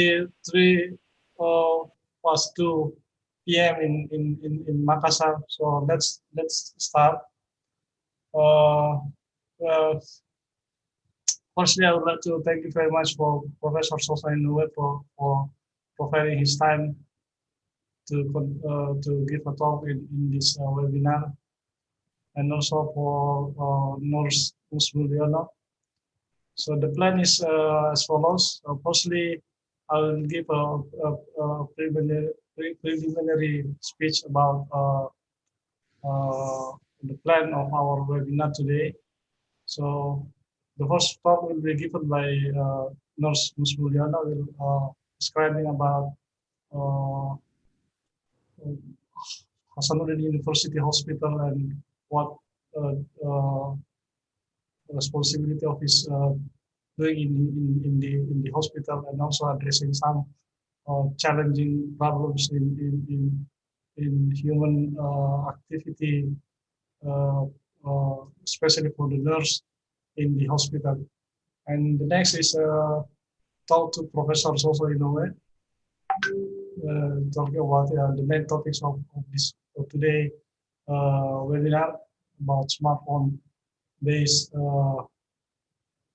3 past 2 p.m. in Makassar. So let's start. Well, firstly, I would like to thank you very much for Professor Sozo Inoue for providing his time to give a talk in this webinar, and also for Nurse Mulyono. So the plan is as follows. Firstly, I will give a preliminary speech about the plan of our webinar today. So the first talk will be given by Nurse Musmuliana, will describing about uh, Hasanuddin University Hospital and what uh, uh, responsibility of his doing in the hospital, and also addressing some challenging problems in human activity, uh, especially for the nurse in the hospital. And the next is talk to Professor Sozo Inoue, talking about the main topics of this of today webinar about smartphone-based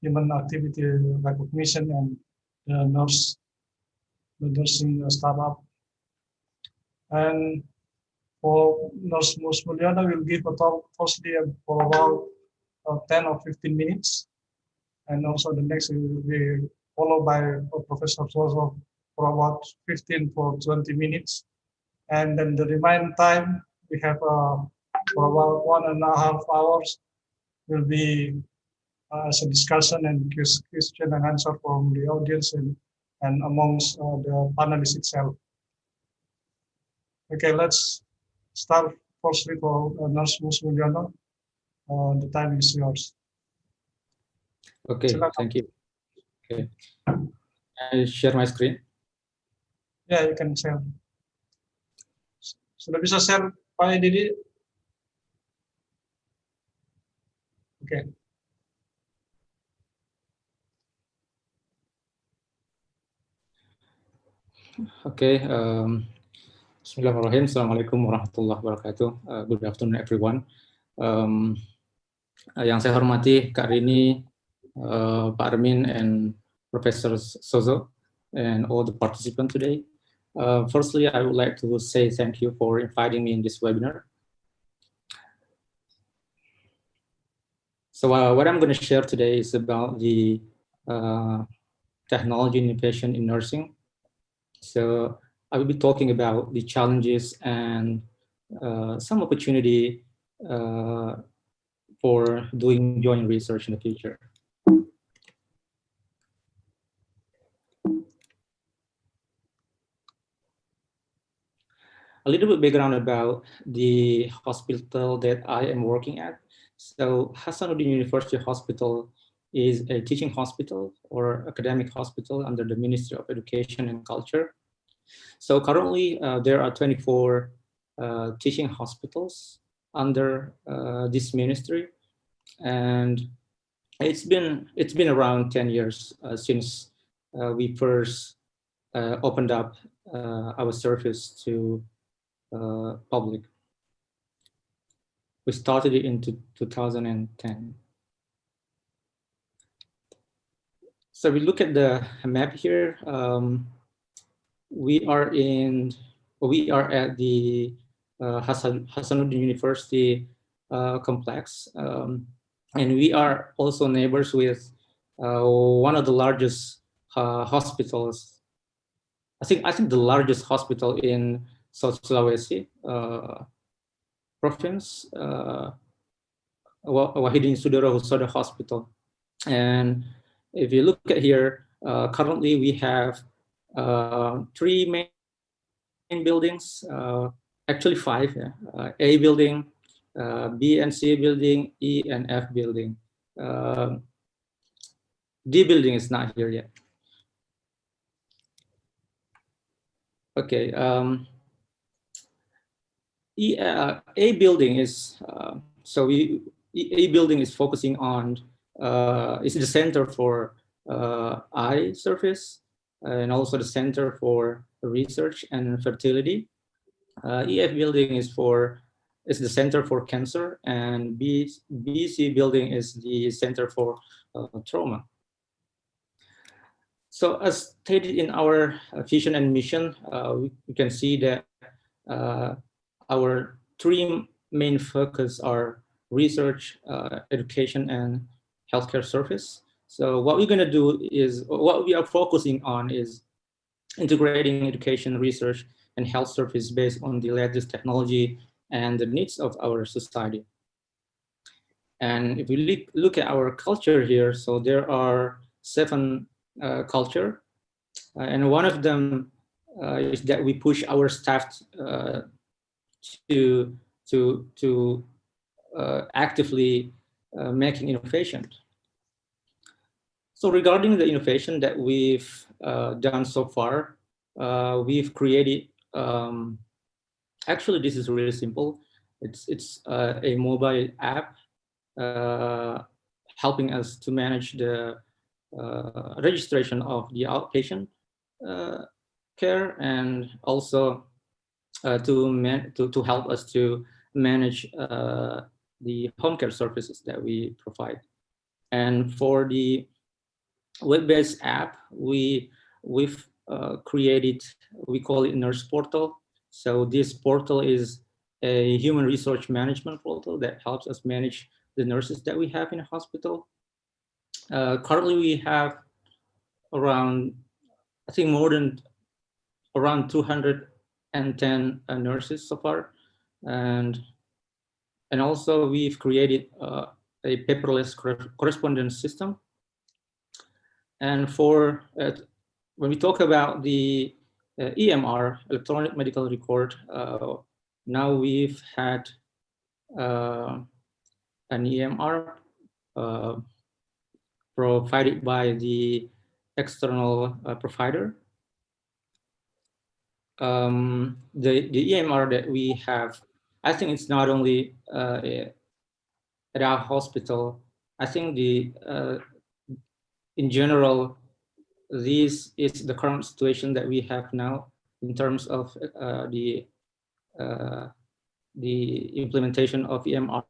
human activity recognition and the nursing startup. And for Nurse Musmuliana will give a talk firstly for about 10 or 15 minutes. And also the next will be followed by Professor Sozo for about 15 for 20 minutes. And then the remaining time we have for about 1.5 hours will be as a discussion and question and answer from the audience and amongst the panelists itself. Okay, let's start firstly for Nurse Musmuliana. The time is yours. Okay, thank you. Okay, I share my screen. Yeah, you can share. Sudah bisa share Pak Didi? Okay. Okay. Bismillahirrahmanirrahim. Assalamualaikum warahmatullahi wabarakatuh. Good afternoon, everyone. Yang saya hormati Kak Rini, Pak Armin, and Professor Sozo, and all the participants today. Firstly, I would like to say thank you for inviting me in this webinar. So what I'm going to share today is about the technology innovation in nursing. So I will be talking about the challenges and some opportunity for doing joint research in the future. A little bit background about the hospital that I am working at. So Hasanuddin University Hospital is a teaching hospital or academic hospital under the Ministry of Education and Culture. So currently there are 24 teaching hospitals under this ministry, and it's been around 10 years since we first opened up our service to public. We started it in 2010. So we look at the map here. We are at the Hasanuddin University complex, and we are also neighbors with one of the largest hospitals. I think the largest hospital in South Sulawesi province, Wahidin Sudirohusodo Hospital. And if you look at here, currently we have 3 main buildings, actually 5, yeah. A building, B and C building, E and F building. D building is not here yet. Okay. A building is A building is focusing on is the center for eye surface, and also the Center for Research and Fertility. EF building is the Center for Cancer, and BC building is the Center for Trauma. So as stated in our vision and mission, we can see that our three main focus are research, education, and healthcare service. So what we're gonna do is, what we are focusing on is integrating education, research, and health service based on the latest technology and the needs of our society. And if we look at our culture here, so there are 7 culture, and one of them is that we push our staff to actively making innovation. So regarding the innovation that we've done so far, we've created, actually this is really simple. It's a mobile app helping us to manage the registration of the outpatient care, and also to help us to manage the home care services that we provide. And for the web-based app, we've created, we call it Nurse Portal. So this portal is a human resource management portal that helps us manage the nurses that we have in a hospital. Currently, we have around, I think more than around 210 nurses so far. And also we've created a paperless correspondence system. And for, when we talk about the EMR, electronic medical record, now we've had an EMR provided by the external provider. The EMR that we have, I think it's not only at our hospital. I think in general, this is the current situation that we have now in terms of the implementation of EMR.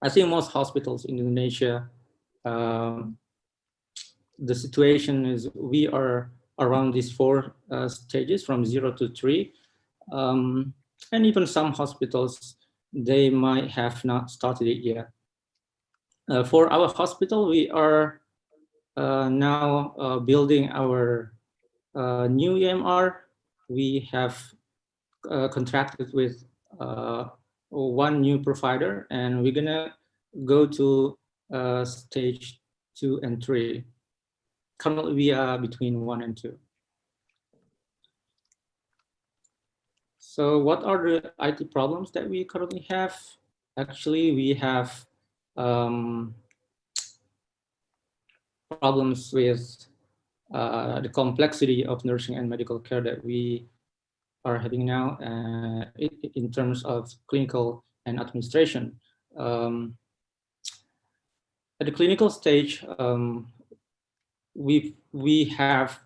I think most hospitals in Indonesia, the situation is we are around these 4 stages from 0 to 3. And even some hospitals, they might have not started it yet. For our hospital, we are now building our new EMR. We have contracted with 1 new provider, and we're gonna go to stage 2 and 3. Currently, we are between 1 and 2. So what are the IT problems that we currently have? Actually, we have problems with the complexity of nursing and medical care that we are having now in terms of clinical and administration. At the clinical stage, we have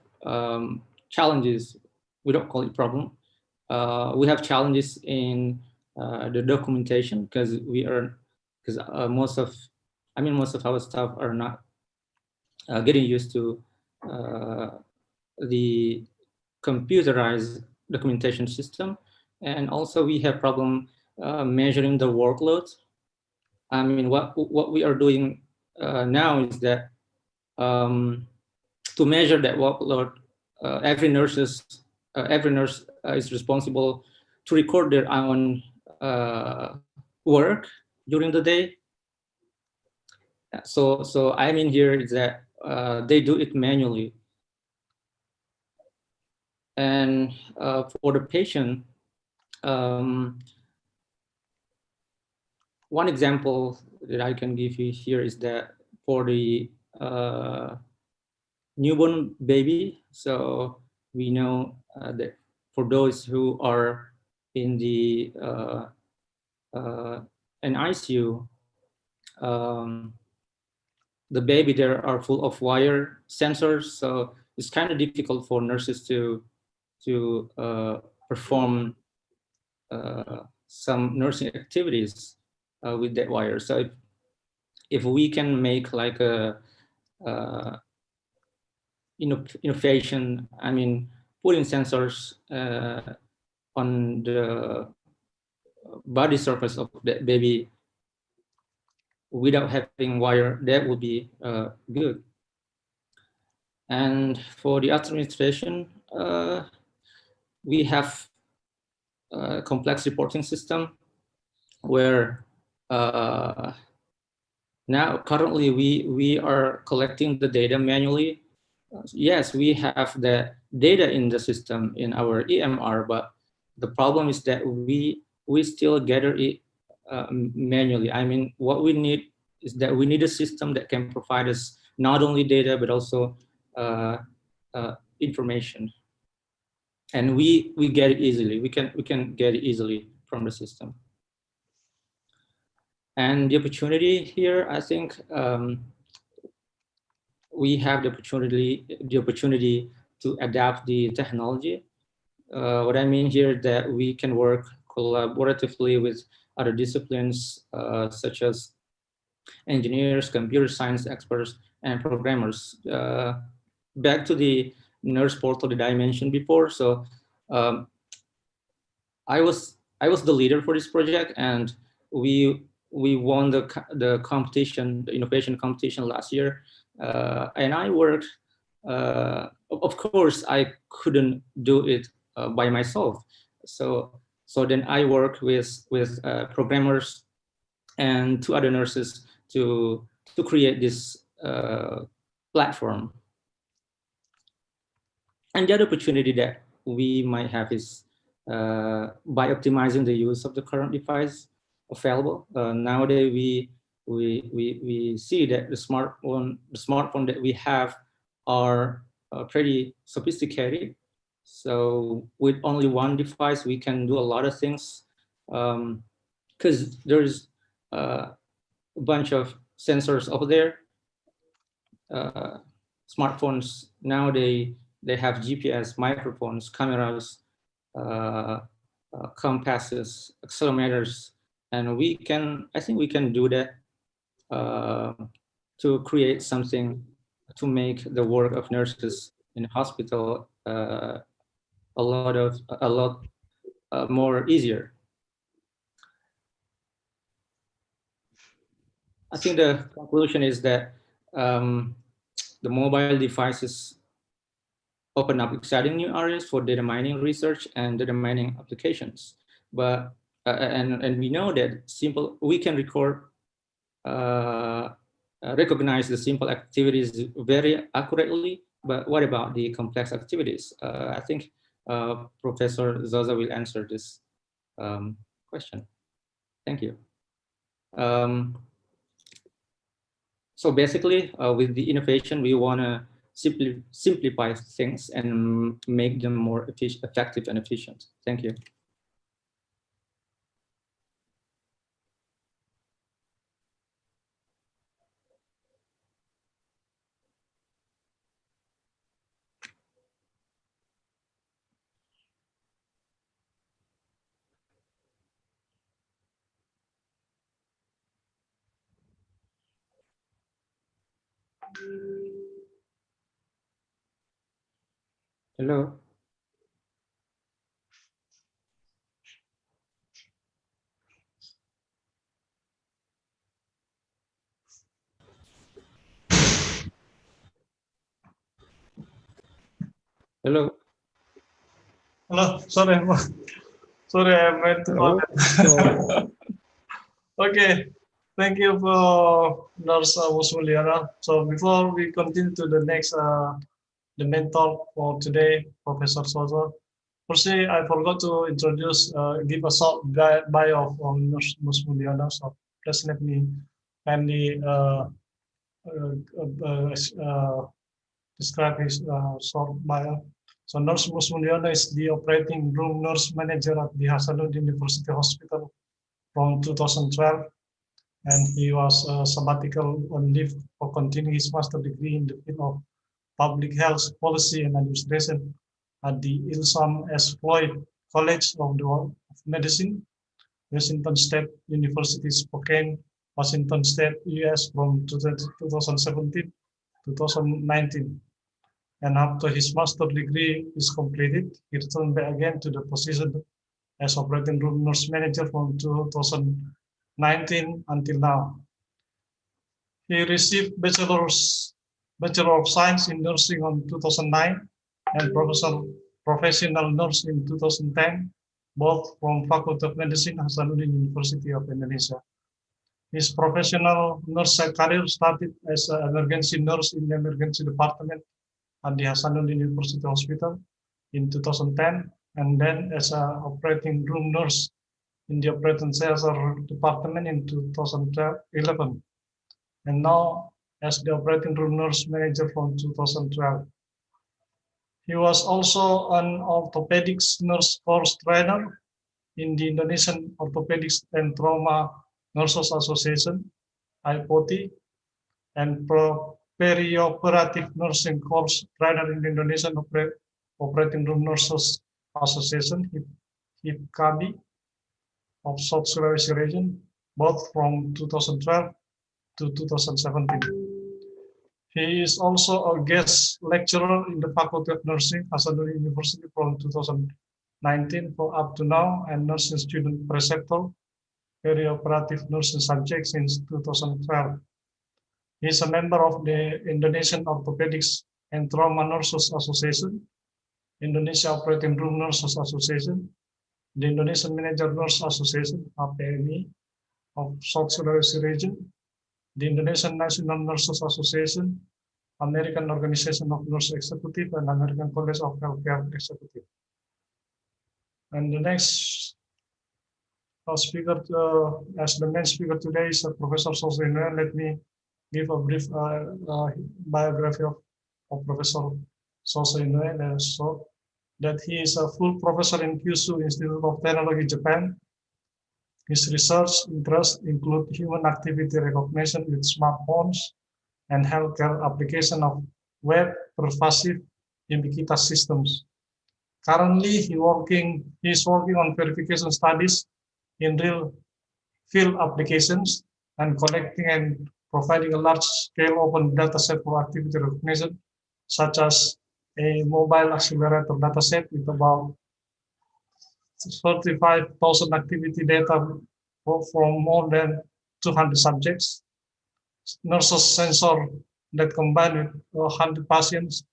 challenges. We don't call it problem. We have challenges in the documentation because most of our staff are not getting used to the computerized documentation system, and also we have problem measuring the workload. I mean, what we are doing now is that to measure that workload, every nurse is responsible to record their own work during the day. So I mean here is that they do it manually. And for the patient, one example that I can give you here is that for the newborn baby, so we know that for those who are in the an ICU, the baby there are full of wire sensors, so it's kind of difficult for nurses to perform some nursing activities with that wire. So if we can make like a innovation, I mean, putting sensors on the body surface of that baby without having wire, that would be good. And for the administration, we have a complex reporting system where now currently we are collecting the data manually. Yes, we have the data in the system in our EMR, but the problem is that we still gather it manually. I mean, what we need is that we need a system that can provide us not only data but also information, and we get it easily. We can get it easily from the system. And the opportunity here, I think. We have the opportunity to adapt the technology. What I mean here is that we can work collaboratively with other disciplines such as engineers, computer science experts, and programmers. Back to the nurse portal that I mentioned before. So I was the leader for this project, and we won the competition, the innovation competition last year. And I worked, of course, I couldn't do it by myself. So then I worked with programmers and 2 other nurses to create this platform. And the other opportunity that we might have is by optimizing the use of the current device available. Nowadays, we see that the smartphone that we have are pretty sophisticated. So with only one device, we can do a lot of things because there's a bunch of sensors over there. Smartphones now they have GPS, microphones, cameras, compasses, accelerometers, and I think we can do that to create something to make the work of nurses in the hospital a lot more easier. I think the conclusion is that the mobile devices open up exciting new areas for data mining research and data mining applications. But and we know that we can recognize the simple activities very accurately. But what about the complex activities? I think Professor Sozo will answer this question. Thank you. So basically, with the innovation, we want to simplify things and make them more effective and efficient. Thank you. Hello. Hello. Hello. Sorry, I meant to call it. Okay. Thank you for Nurse Musmuliana. So before we continue to the next, the main talk for today, Professor Sozo. Firstly, I forgot to introduce, give a short bio of Nurse Musmuliana. So just let me kindly describe his short bio. So Nurse Musmuliana is the operating room nurse manager at the Hasanuddin University Hospital from 2012. And he was sabbatical on leave for continuing his master's degree in the field of Public Health Policy and Administration at the Ilson S. Floyd College of Medicine, Washington State University, Spokane, Washington State, US from 2017 to 2019. And after his master's degree is completed, he returned back again to the position as operating room nurse manager from 2019 until now. He received Bachelor of Science in Nursing in 2009 and Professional Nurse in 2010, both from Faculty of Medicine, Hasanuddin University of Indonesia. His professional nurse career started as an emergency nurse in the emergency department at the Hasanuddin University Hospital in 2010, and then as an operating room nurse in the operating theater department in 2011, and now as the operating room nurse manager from 2012. He was also an orthopedics nurse course trainer in the Indonesian Orthopedics and Trauma Nurses Association, IPOTI, and perioperative nursing course trainer in the Indonesian Operating Room Nurses Association, HIPKABI, of South Sulawesi region, both from 2012 to 2017. He is also a guest lecturer in the Faculty of Nursing, Hasanuddin University from 2019 for up to now, and nursing student preceptor, perioperative nursing subject since 2012. He is a member of the Indonesian Orthopedics and Trauma Nurses Association, Indonesia Operating Room Nurses Association, the Indonesian Manager Nurse Association, APMI, of South Sulawesi region, the Indonesian National Nurses Association, American Organization of Nurse Executive, and American College of Healthcare Executive. And the next speaker, as the main speaker today, is Professor Sozo. Let me give a brief biography of Professor Sozo. So that he is a full professor in Kyushu Institute of Technology, Japan. His research interests include human activity recognition with smartphones and healthcare application of web pervasive ubiquitous systems. Currently, he is working on verification studies in real field applications and collecting and providing a large-scale open dataset for activity recognition, such as a mobile accelerator dataset with about 35,000 activity data from more than 200 subjects, nurses sensor that combine with 100 patients,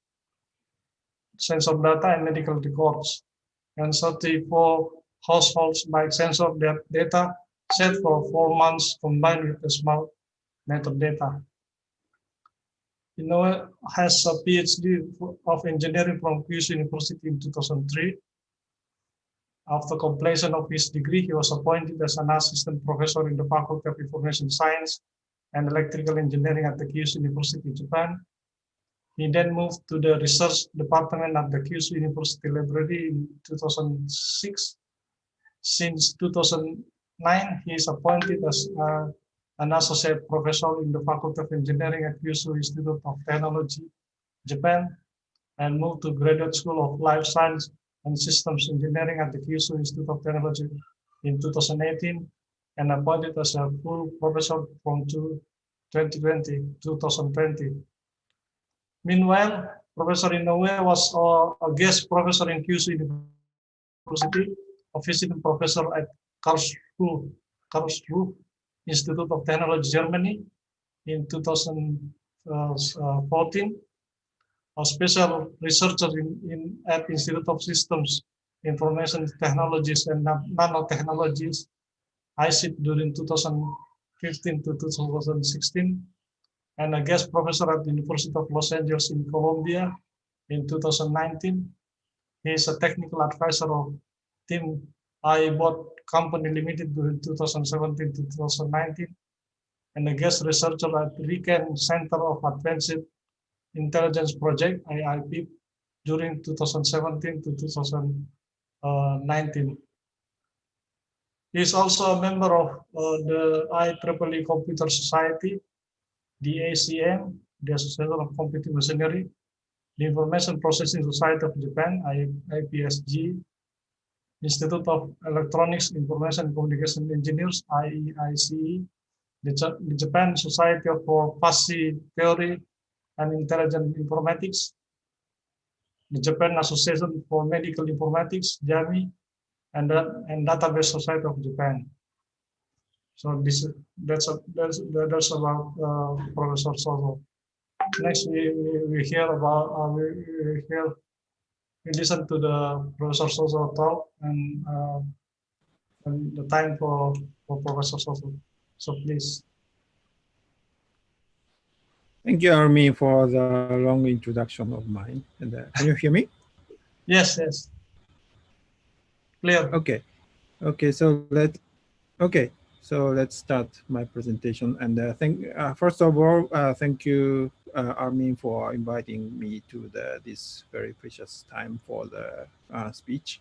sensor data and medical records, and 34 households by sensor data set for 4 months combined with the smart meter data. Inoue has a PhD of engineering from Kyushu University in 2003. After completion of his degree, he was appointed as an assistant professor in the Faculty of Information Science and Electrical Engineering at the Kyushu University, Japan. He then moved to the research department at the Kyushu University Library in 2006. Since 2009, he is appointed as an associate professor in the Faculty of Engineering at Kyushu Institute of Technology, Japan, and moved to Graduate School of Life Science and Systems Engineering at the Kyushu Institute of Technology in 2018, and appointed as a full professor from 2020. Meanwhile, Professor Inoue was a guest professor in Kyushu University, a visiting professor at Karlsruhe Institute of Technology, Germany in 2014, a special researcher at Institute of Systems, Information Technologies and Nanotechnologies, ISIT during 2015 to 2016, and a guest professor at the University of Los Angeles in Colombia in 2019. He is a technical advisor of Team iBot Company Limited during 2017 to 2019, and a guest researcher at RIKEN Center of Advanced Intelligence Project, IIP, during 2017 to 2019. He is also a member of the IEEE Computer Society, the ACM, the Association of Computing Machinery, the Information Processing Society of Japan, IPSG, Institute of Electronics Information Communication Engineers, IEICE, the Japan Society for Fuzzy Theory and Intelligent Informatics, the Japan Association for Medical Informatics, JAMI, and Database Society of Japan. So that's about Professor Sozo. Next, we hear about we listen to the Professor Sozo talk and the time for Professor Sozo. So please. Thank you, Armin, for the long introduction of mine. And can you hear me? Yes, yes. Clear. Okay. So let's start my presentation. And first of all, thank you, Armin, for inviting me to this very precious time for the speech.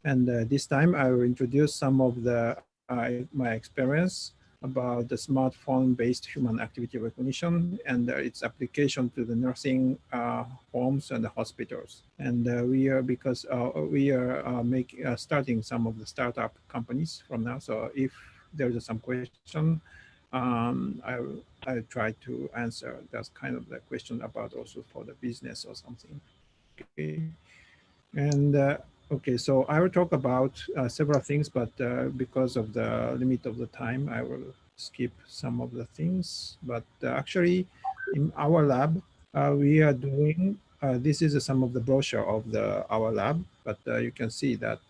And this time I will introduce some of my experience about the smartphone-based human activity recognition and its application to the nursing homes and the hospitals. And we are starting some of the startup companies from now. So if there's some question, I'll try to answer that kind of the question about also for the business or something. Okay. And okay, so I will talk about several things, but because of the limit of the time, I will skip some of the things. But actually, in our lab, we are doing, this is some of the brochure of our lab, but you can see that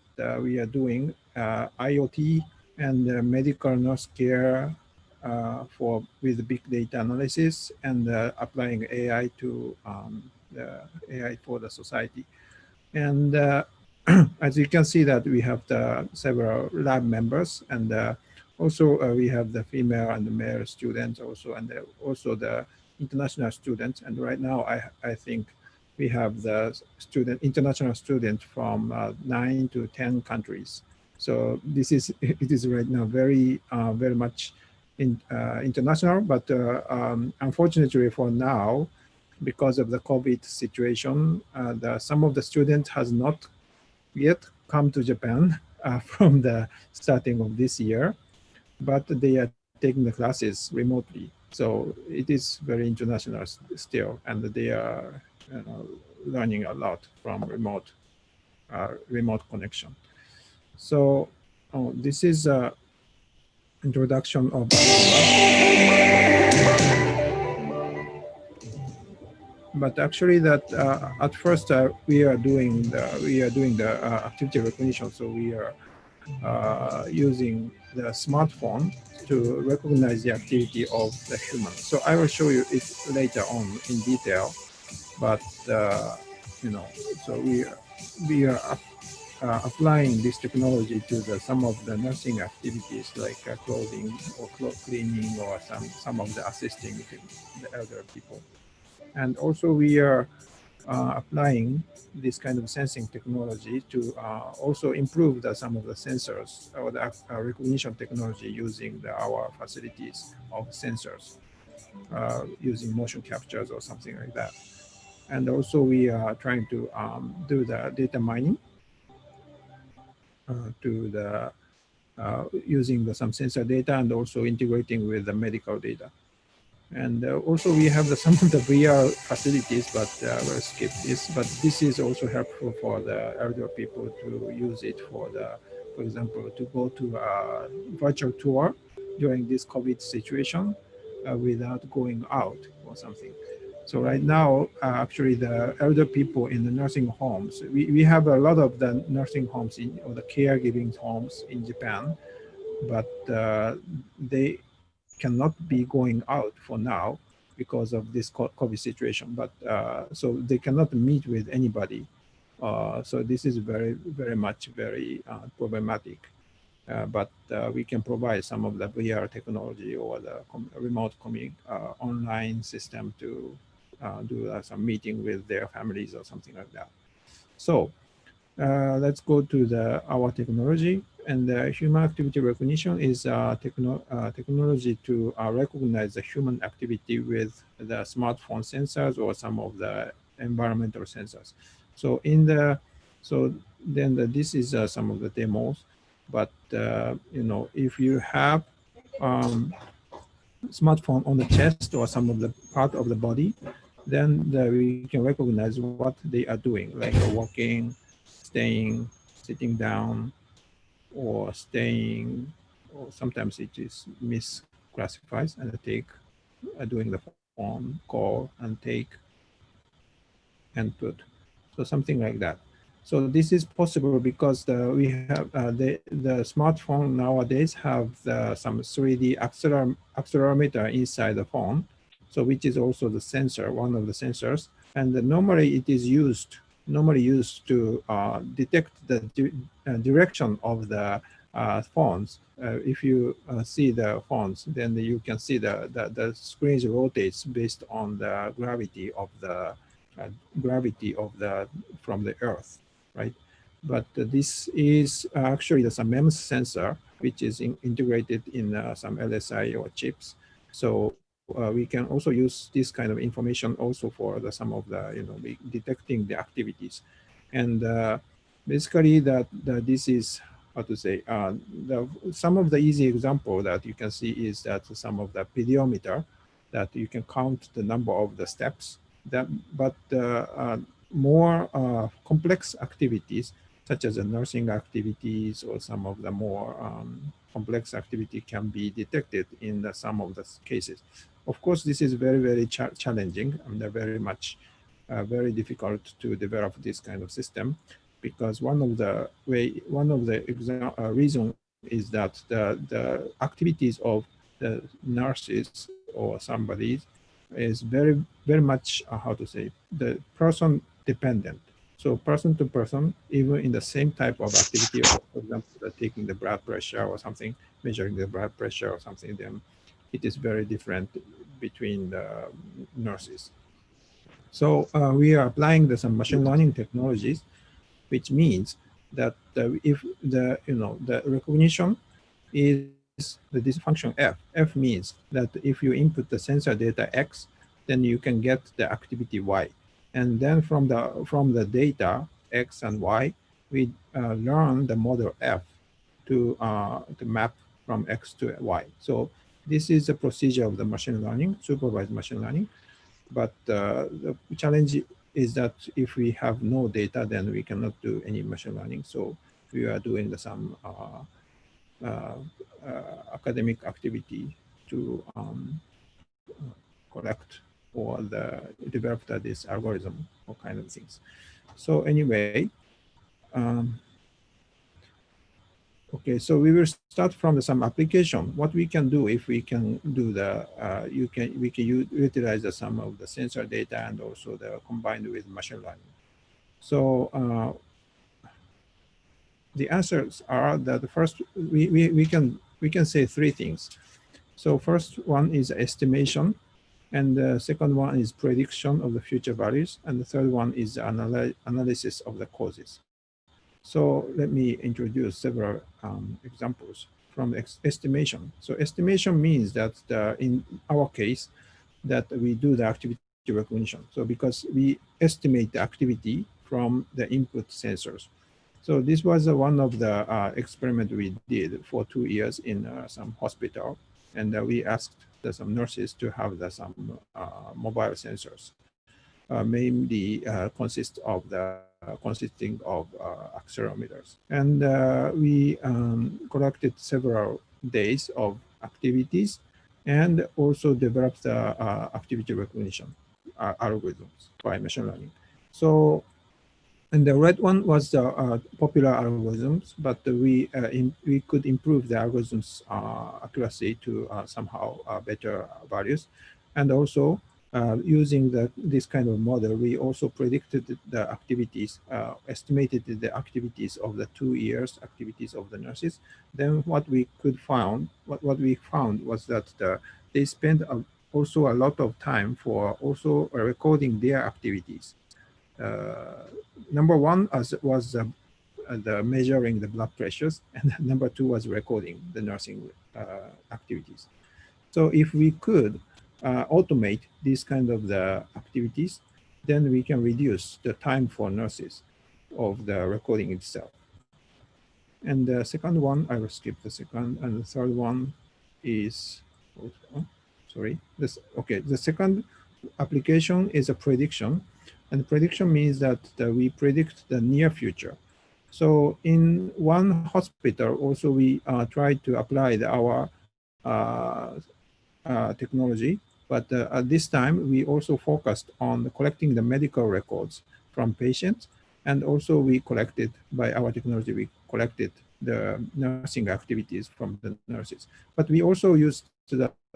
we are doing IoT and medical nurse care with big data analysis and applying AI to the AI for the society. And as you can see that we have several lab members, and also we have the female and the male students also, and also the international students. And right now I think we have the international students from 9 to 10 countries. So it is right now very much international, but unfortunately for now, because of the COVID situation, some of the students has not yet come to Japan from the starting of this year, but they are taking the classes remotely. So it is very international still, and they are learning a lot from remote connection. So this is introduction of but actually that at first we are doing the activity recognition. So we are using the smartphone to recognize the activity of the human. So I will show you it later on in detail. But so we are applying this technology to some of the nursing activities like clothing or cleaning or some of the assisting the elder people. And also we are applying this kind of sensing technology to also improve some of the sensors or the recognition technology using our facilities of sensors, using motion captures or something like that. And also we are trying to do the data mining using some sensor data and also integrating with the medical data. And also we have some of the VR facilities, but we'll skip this. But this is also helpful for the elder people to use it for example, to go to a virtual tour during this COVID situation without going out or something. So right now, actually the elder people in the nursing homes, we have a lot of the nursing homes or the caregiving homes in Japan, but they cannot be going out for now because of this COVID situation. But so they cannot meet with anybody. So this is very problematic. But we can provide some of the VR technology or the remote online system to do some meeting with their families or something like that. So let's go to our technology. And human activity recognition is technology to recognize the human activity with the smartphone sensors or some of the environmental sensors. So this is some of the demos, but if you have smartphone on the chest or some of the part of the body, then we can recognize what they are doing, like walking, staying, sitting down, or staying, or sometimes it is misclassifies and take doing the phone call and take and put, so something like that. So this is possible because we have the smartphone nowadays have some 3D accelerometer inside the phone, so which is also the sensor, one of the sensors, and normally it is normally used to detect the direction of the phones. If you see the phones, then you can see the screen rotates based on the gravity of the from the Earth, right? But this is actually some MEMS sensor, which is integrated in some LSI or chips. So we can also use this kind of information also for some of the detecting the activities, and basically this is how to say some of the easy example that you can see is that some of the pedometer that you can count the number of the steps. But more complex activities, such as the nursing activities or some of the more complex activity, can be detected in some of the cases. Of course, this is very, very challenging and very difficult to develop this kind of system, because one of the reason is that the activities of the nurses or somebody is very much how to say, the person dependent. So person to person, even in the same type of activity, or for example, taking the blood pressure or something, measuring the blood pressure or something, then it is very different between the nurses. So we are applying some machine learning technologies, which means that if the recognition is this function f means that if you input the sensor data x, then you can get the activity y, and then from the data x and y, we learn the model f to map from x to y. So this is the procedure of the machine learning, supervised machine learning. But the challenge is that if we have no data, then we cannot do any machine learning. So we are doing some academic activity to collect or develop this algorithm or kind of things. So anyway, okay, so we will start from some application. What we can do if we can do we can utilize some of the sensor data and also combined with machine learning. So the answers are that first we can say three things. So first one is estimation, and the second one is prediction of the future values, and the third one is analysis of the causes. So let me introduce several examples from estimation. So estimation means that in our case, that we do the activity recognition. So because we estimate the activity from the input sensors. So this was one of the experiment we did for 2 years in some hospital, and we asked some nurses to have some mobile sensors, mainly consisting of accelerometers. And we collected several days of activities and also developed the activity recognition algorithms by machine learning. So, and the red one was the popular algorithms, but we could improve the algorithms accuracy to somehow better values. And also using this kind of model, we also predicted the activities, estimated the activities of the 2 years activities of the nurses. Then what we found was that they spent also a lot of time for also recording their activities. Number one was the measuring the blood pressures, and number two was recording the nursing activities. So if we could automate these kind of the activities, then we can reduce the time for nurses of the recording itself. And the second one, I will skip the second, and the third one is, oh, sorry, this, okay, the second application is a prediction, and prediction means that we predict the near future. So in one hospital, also we tried to apply our technology, but at this time we also focused on collecting the medical records from patients, and also we collected, by our technology, we collected the nursing activities from the nurses. But we also used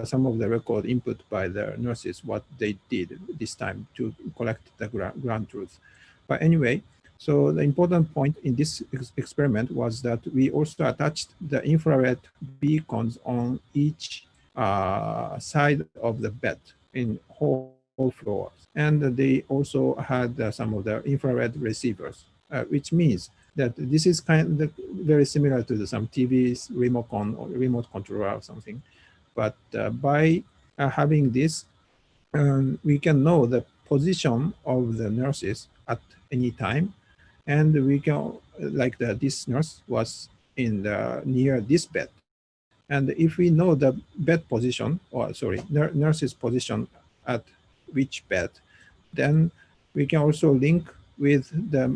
some of the record input by the nurses, what they did this time to collect the ground truth. But anyway, so the important point in this experiment was that we also attached the infrared beacons on each side of the bed in whole floors. And they also had some of the infrared receivers, which means that this is kind of very similar to some TV's remote control or something. But by having this, we can know the position of the nurses at any time, and we can, like this nurse was in near this bed, and if we know the bed position, or sorry, nurse's position at which bed, then we can also link with the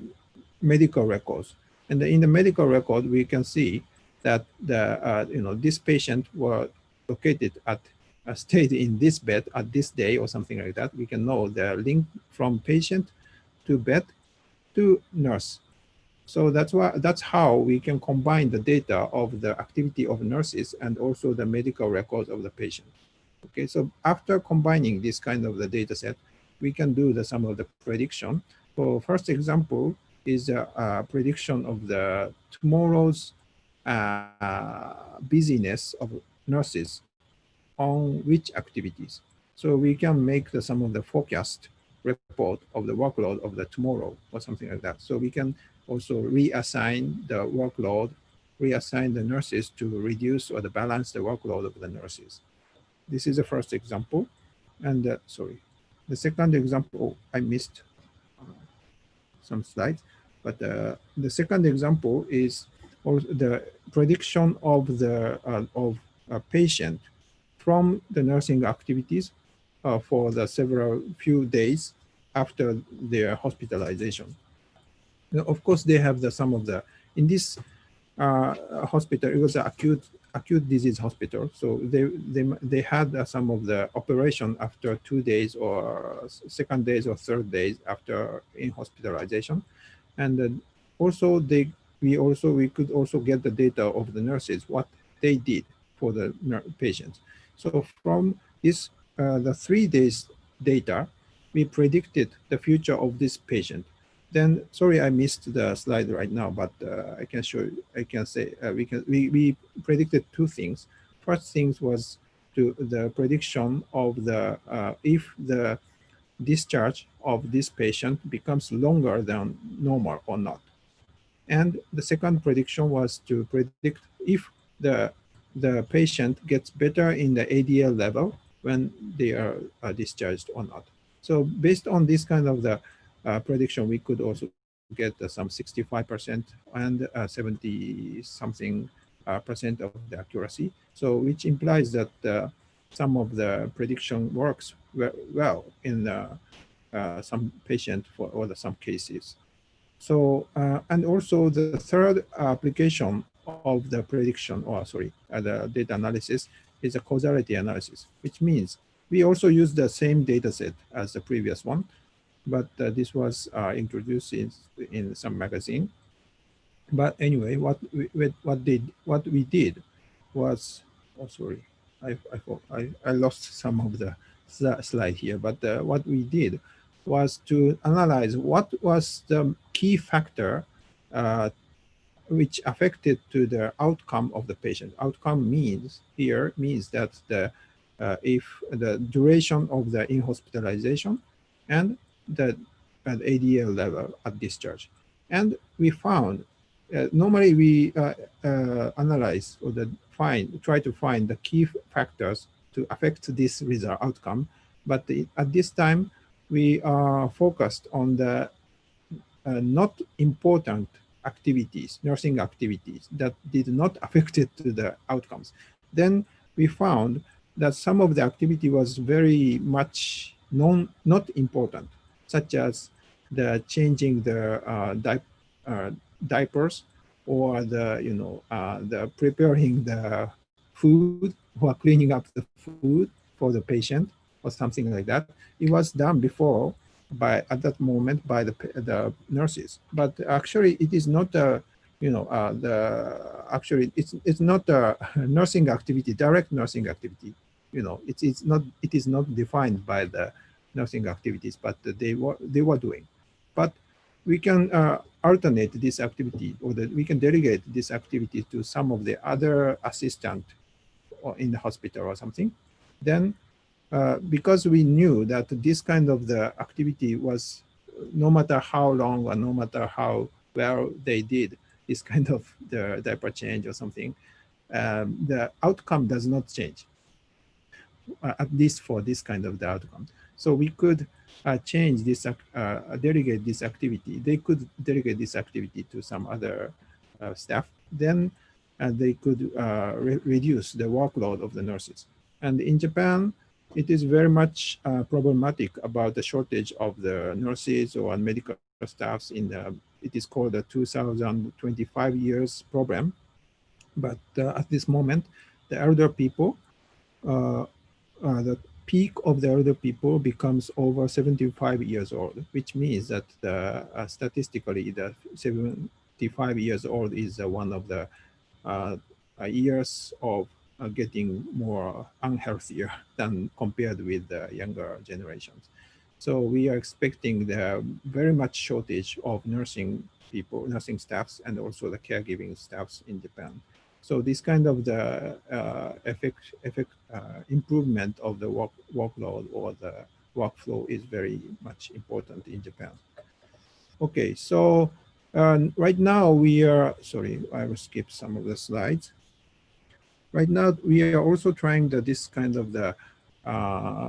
medical records. And in the medical record, we can see that this patient was located at stayed in this bed at this day or something like that. We can know the link from patient to bed to nurse. So that's how we can combine the data of the activity of nurses and also the medical records of the patient. Okay, so after combining this kind of the data set, we can do some of the prediction. So first example is a prediction of the tomorrow's busyness of nurses on which activities. So we can make some of the forecast report of the workload of the tomorrow or something like that. So we can also reassign the workload, reassign the nurses to reduce or to balance the workload of the nurses. This is the first example. And sorry, the second example, oh, I missed some slides, but the second example is the prediction of the patient from the nursing activities for the few days after their hospitalization. Now, of course, they have some of the, in this hospital, it was an acute disease hospital. So they had some of the operation after 2 days or second days or third days after in hospitalization. And also we could also get the data of the nurses, what they did for the patients. So from this, the 3 days data, we predicted the future of this patient. Then, sorry, I missed the slide right now, but I can show you, I can say we predicted 2 things. First things was the prediction of the if the discharge of this patient becomes longer than normal or not. And the second prediction was to predict if the patient gets better in the ADL level when they are discharged or not. So based on this kind of the prediction, we could also get some 65% and 70 something percent of the accuracy. So which implies that some of the prediction works well in some patient or some cases. So and also the third application of the prediction, or sorry, the data analysis is a causality analysis, which means we also use the same data set as the previous one, but this was introduced in some magazine. But anyway, what we did was, oh sorry, I lost some of the slide here. But what we did was to analyze what was the key factor which affected to the outcome of the patient. Outcome means that if the duration of the in-hospitalization and the ADL level at discharge. And we found, normally we analyze or try to find the key factors to affect this result outcome. But at this time, we are focused on the not important activities, nursing activities that did not affect it to the outcomes. Then we found that some of the activity was very much not important, such as the changing the diapers, or the preparing the food or cleaning up the food for the patient or something like that. It was done before at that moment by the nurses, but actually it is not actually it's not a nursing activity, direct nursing activity. It is not defined by the nursing activities, but they were doing. But we can alternate this activity, or we can delegate this activity to some of the other assistant or in the hospital or something. Then because we knew that this kind of the activity was, no matter how long or no matter how well they did this kind of the diaper change or something, the outcome does not change, at least for this kind of the outcome. So we could change this, delegate this activity. They could delegate this activity to some other staff. Then they could reduce the workload of the nurses. And in Japan, it is very much problematic about the shortage of the nurses or medical staffs it is called the 2025 years problem. But at this moment, the elder people, the peak of the elder people becomes over 75 years old, which means that statistically, the 75 years old is one of the years of getting more unhealthier than compared with the younger generations. So we are expecting the very much shortage of nursing people, nursing staffs, and also the caregiving staffs in Japan. So this kind of the improvement of the workload or the workflow is very much important in Japan. Okay, so right now we are, sorry, I will skip some of the slides. Right now we are also trying this kind of the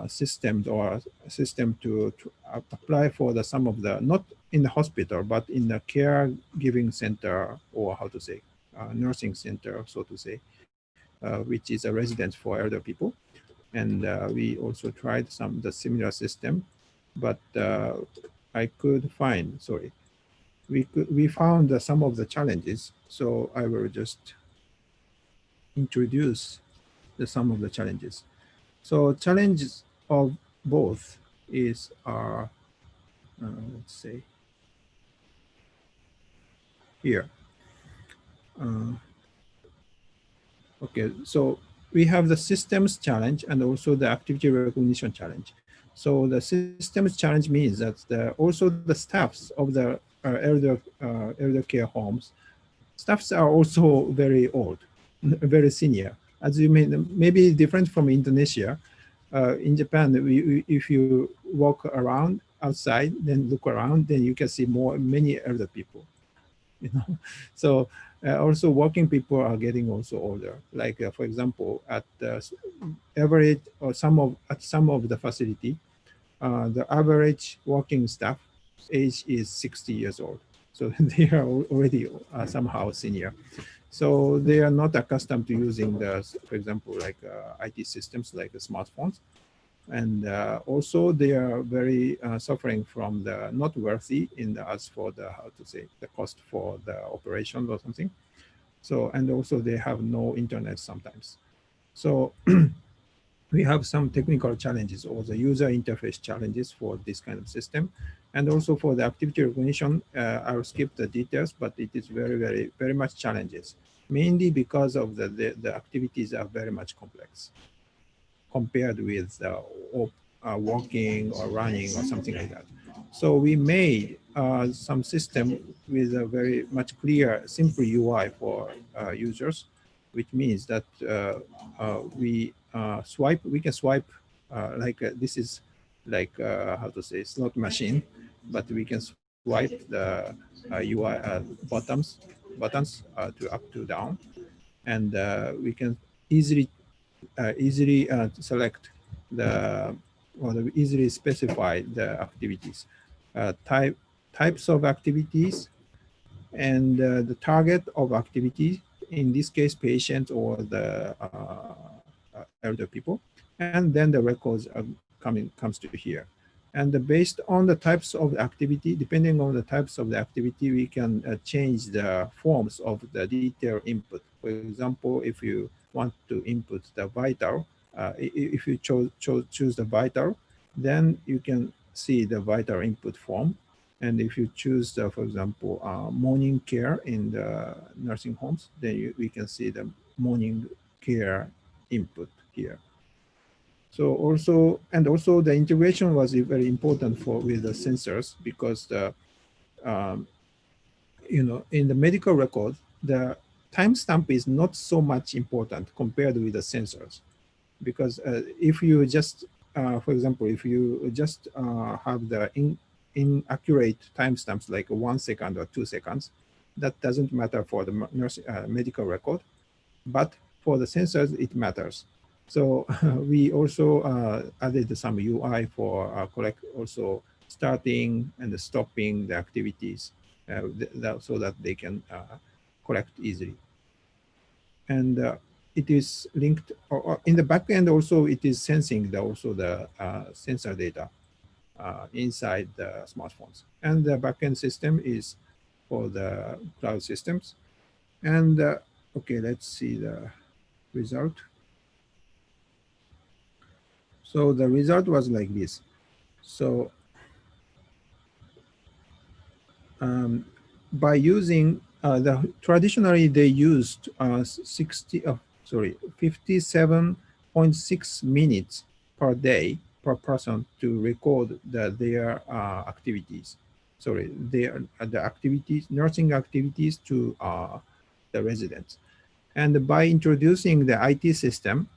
system to apply for some of the, not in the hospital, but in the caregiving center, or how to say, nursing center, so to say, which is a residence for elder people. And we also tried the similar system, but I could find, sorry, we found some of the challenges. So I will just introduce some of the challenges. So challenges of both are, let's say, here. Okay, so we have the systems challenge and also the activity recognition challenge. So the systems challenge means that also the staffs of the elder care homes, staffs are also very old, very senior. As you maybe different from Indonesia. In Japan, if you walk around outside, then look around, then you can see many elder people. So also working people are getting also older. Like for example, at average or some of the facility, the average working staff age is 60 years old. So they are already somehow senior. So they are not accustomed to using for example, like IT systems like the smartphones. And also they are very suffering from the not wealthy as for the, how to say, the cost for the operation or something. So, and also they have no internet sometimes. So we have some technical challenges or the user interface challenges for this kind of system. And also for the activity recognition, I'll skip the details, but it is very much challenges, mainly because of the activities are very much complex compared with walking or running or something like that. So we made some system with a very much clear, simple UI for users, which means that we can swipe like this is like how to say, slot machine, but we can swipe the UI buttons to up to down, and we can easily select the or easily specify the activities, types of activities, and the target of activity, in this case, patients or the elder people, and then the records are comes to here. And based on the types of activity, depending on the types of the activity, we can change the forms of the detail input. For example, if you want to input the vital, if you choose the vital, then you can see the vital input form. And if you choose, for example, morning care in the nursing homes, then we can see the morning care input here. So also, and also the integration was very important for with the sensors, because the, in the medical record, the timestamp is not so much important compared with the sensors. Because if you just, for example, if you just have the inaccurate timestamps like 1 second or 2 seconds, that doesn't matter for the medical record, but for the sensors, it matters. So we also added some UI for collect also starting and stopping the activities so that they can collect easily. And it is linked, or in the backend also, it is sensing also the sensor data inside the smartphones. And the backend system is for the cloud systems. And okay, let's see the result. So the result was like this. So by using traditionally they used 57.6 minutes per day per person to record their activities. Sorry, the activities, nursing activities to the residents. And by introducing the IT system,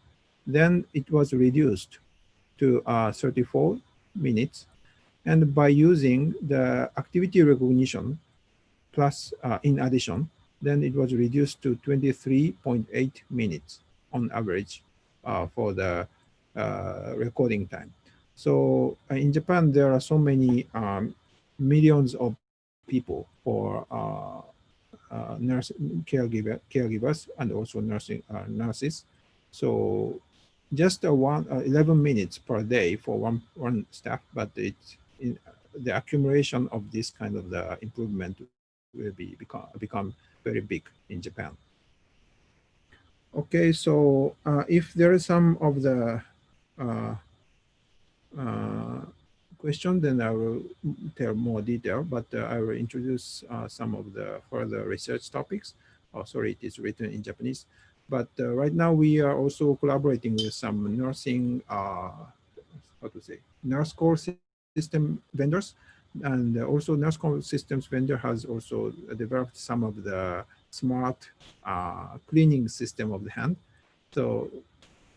then it was reduced to 34 minutes. And by using the activity recognition plus in addition, then it was reduced to 23.8 minutes on average for the recording time. So in Japan, there are so many millions of people for caregivers and also nurses. So just 11 minutes per day for one staff, but it's in the accumulation of this kind of the improvement will become very big in Japan. Okay, so if there is some of the question, then I will tell more detail, but I will introduce some of the further research topics. Oh, sorry, it is written in Japanese. But right now we are also collaborating with some nursing, nurse call system vendors. And also nurse call systems vendor has also developed some of the smart cleaning system of the hand. So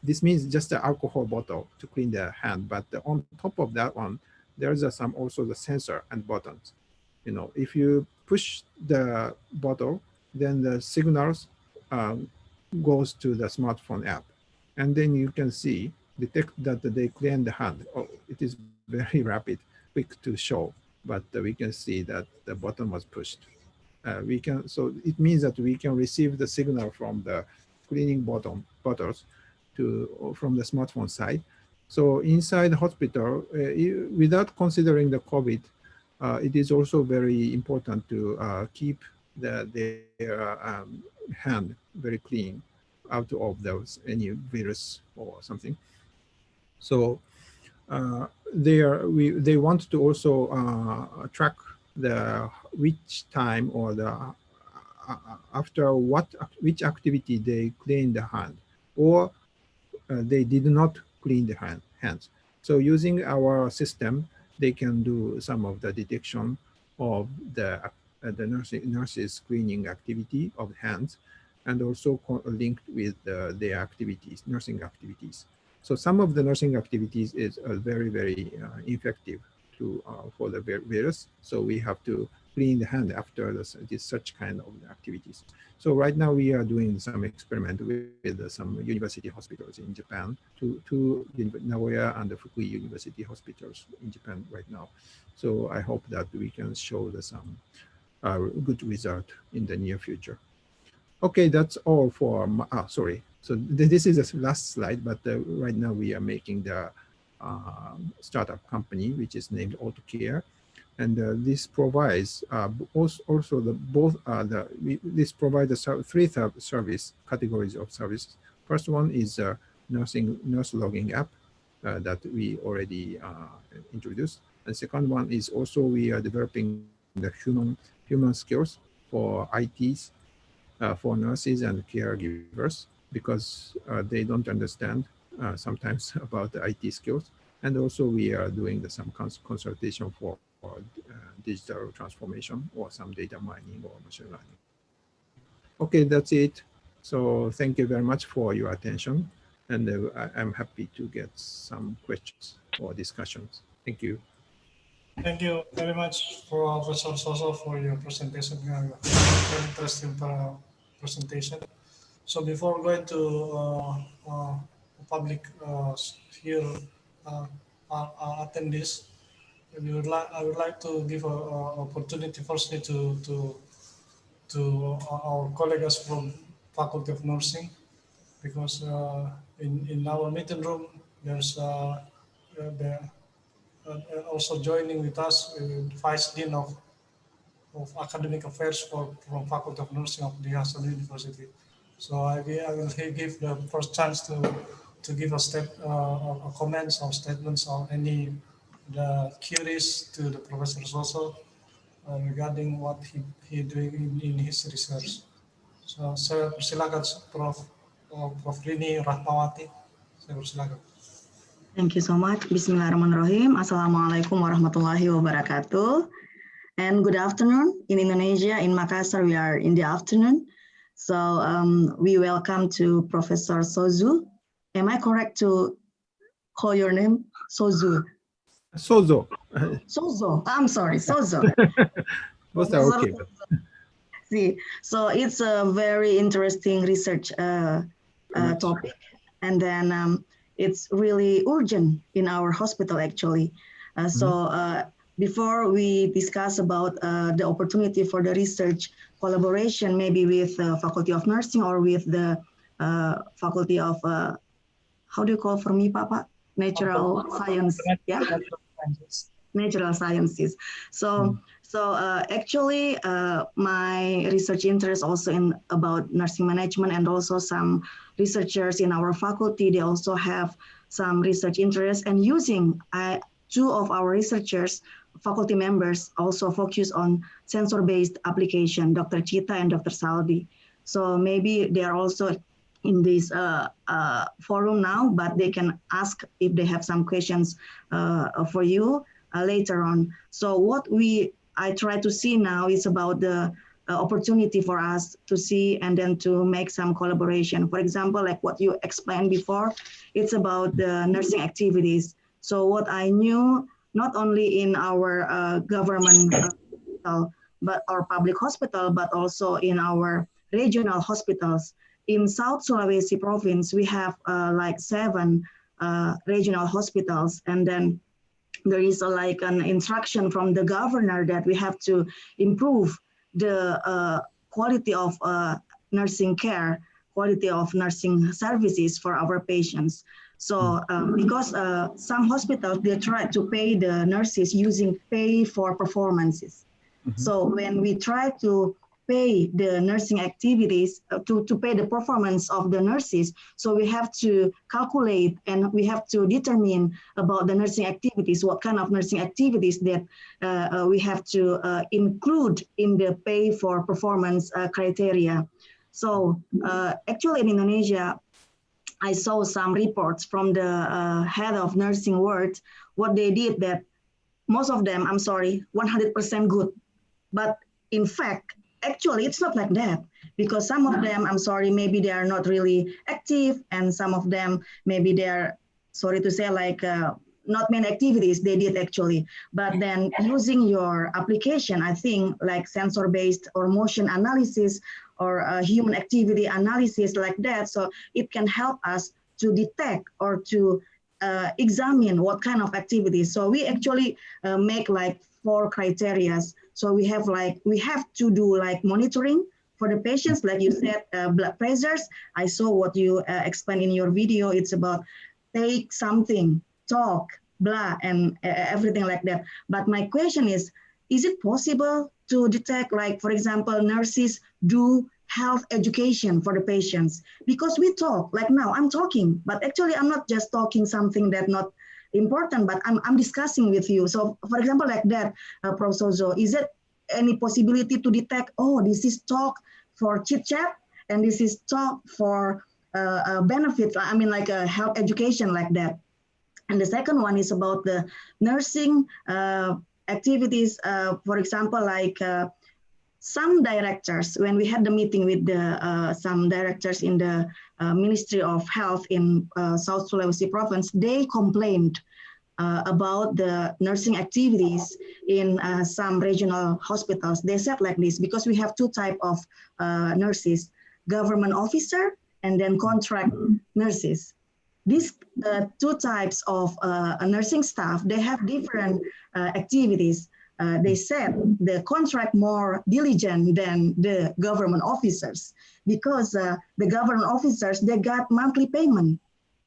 this means just an alcohol bottle to clean the hand, but on top of that one, there's also the sensor and buttons. If you push the bottle, then the signals goes to the smartphone app, and then you can detect that they clean the hand. Oh, it is very rapid, quick to show, but we can see that the button was pushed. So it means that we can receive the signal from the cleaning bottles from the smartphone side. So inside the hospital, without considering the COVID, it is also very important to keep their hand very clean out of those any virus or something. So they want to also track which time or after which activity they clean the hand, or they did not clean the hands. So using our system, they can do some of the detection of the nurses cleaning activity of hands, and also linked with their activities, nursing activities. So some of the nursing activities is very, very effective for the virus. So we have to in the hand after this such kind of activities. So right now we are doing some experiment with some university hospitals in Japan, two Nagoya and the Fukui University hospitals in Japan right now. So I hope that we can show some good result in the near future. Okay, that's all for, sorry. So this is the last slide, but right now we are making the startup company, which is named AutoCare. And this provides also this provides three service categories of services. First one is nurse logging app that we already introduced. And second one is also we are developing the human skills for ITs, for nurses and caregivers, because they don't understand sometimes about the IT skills. And also we are doing some consultation for digital transformation or some data mining or machine learning. Okay, that's it. So thank you very much for your attention. And I'm happy to get some questions or discussions. Thank you. Thank you very much, Professor Sozo, for your presentation. Very interesting presentation. So before going to public here attendees, I would like to give an opportunity firstly to our colleagues from Faculty of Nursing, because in our meeting room there's also joining with us Vice Dean of Academic Affairs from Faculty of Nursing of the Hasan University. So I will give the first chance to give a comments or statements or any the queries to the Professor Sozo regarding what he doing in his research. So saya persilakan Prof. Rini Rahmawati. Saya persilakan. Thank you so much. Bismillahirrahmanirrahim. Assalamualaikum warahmatullahi wabarakatuh. And good afternoon in Indonesia. In Makassar, we are in the afternoon. So we welcome to Professor Sozo. Am I correct to call your name? Sozo. Sozo. Sozo. I'm sorry, Sozo. Both are okay. See, so it's a very interesting research topic. And then it's really urgent in our hospital, actually. So before we discuss about the opportunity for the research collaboration, maybe with Faculty of Nursing or with the Faculty of, how do you call for me, Papa? Natural Science, yeah? Natural Sciences. So, actually, my research interest also about nursing management, and also some researchers in our faculty, they also have some research interest, and using two of our researchers, faculty members, also focus on sensor-based application, Dr. Chita and Dr. Saldi. So maybe they are also in this forum now, but they can ask if they have some questions for you later on. So what I try to see now is about the opportunity for us to see and then to make some collaboration. For example, like what you explained before, it's about the nursing activities. So what I knew, not only in our government hospital, but our public hospital, but also in our regional hospitals. In South Sulawesi province, we have like 7 regional hospitals, and then there is like an instruction from the governor that we have to improve the quality of nursing care, quality of nursing services for our patients. So because some hospitals, they try to pay the nurses using pay for performances. So when we try to pay the nursing activities, to pay the performance of the nurses, so we have to calculate and we have to determine about the nursing activities, what kind of nursing activities that we have to include in the pay for performance criteria. So actually in Indonesia, I saw some reports from the head of nursing ward, what they did that most of them, I'm sorry, 100% good. But in fact, actually, it's not like that, because some of them, I'm sorry, maybe they are not really active, and some of them, maybe they are, sorry to say, like not many activities they did actually, but then using your application, I think like sensor-based or motion analysis or human activity analysis like that, so it can help us to detect or to examine what kind of activities. So we actually make like 4 criteria. So we have to do like monitoring for the patients, like you said, blood pressures. I saw what you explained in your video. It's about take something, talk, blah, and everything like that. But my question is it possible to detect, like, for example, nurses do health education for the patients? Because we talk, like now I'm talking, but actually I'm not just talking something that not important, but I'm discussing with you. So for example, like that, Prof. Sozo, is it any possibility to detect, oh, this is talk for chit chat, and this is talk for benefits, I mean like a health education like that? And the second one is about the nursing activities, for example, like some directors, when we had the meeting with some directors in the Ministry of Health in South Sulawesi province, they complained about the nursing activities in some regional hospitals. They said like this, because we have 2 types of nurses, government officer and then contract nurses. These 2 types of nursing staff, they have different activities. They said the contract more diligent than the government officers, because the government officers, they got monthly payment,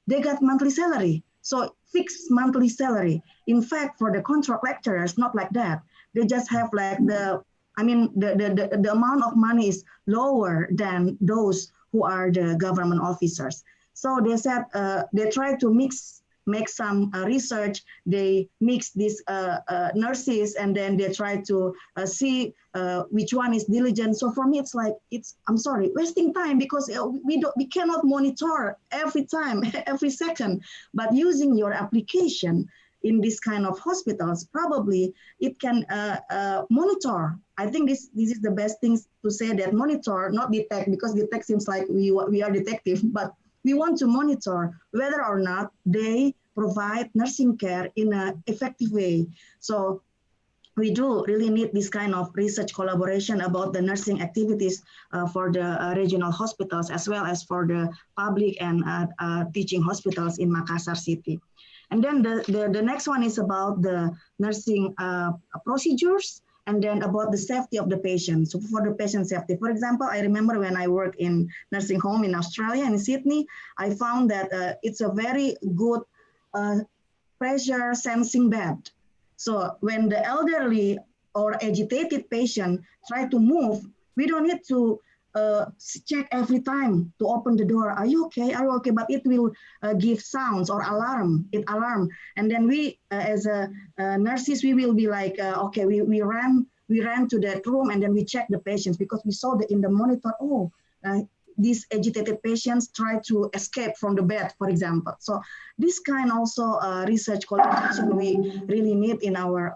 they got monthly salary, so fixed monthly salary. In fact, for the contract lecturers, not like that. They just have like the amount of money is lower than those who are the government officers. So they said they try to make some research. They mix these nurses, and then they try to see which one is diligent. So for me, it's like, I'm sorry, wasting time, because we cannot monitor every time, every second. But using your application in this kind of hospitals, probably it can monitor. I think this is the best thing to say, that monitor, not detect, because detect seems like we are detective, but we want to monitor whether or not they provide nursing care in an effective way. So we do really need this kind of research collaboration about the nursing activities for the regional hospitals, as well as for the public and teaching hospitals in Makassar city. And then the next one is about the nursing procedures, and then about the safety of the patient. So for the patient safety, for example, I remember when I worked in nursing home in Australia, in Sydney, I found that it's a very good pressure sensing bed. So when the elderly or agitated patient try to move, we don't need to check every time to open the door. Are you okay? Are you okay? But it will give sounds or alarm. And then we, as nurses, we will be like, okay, we ran to that room, and then we check the patients, because we saw that in the monitor, these agitated patients try to escape from the bed, for example. So this kind also research collaboration we really need in our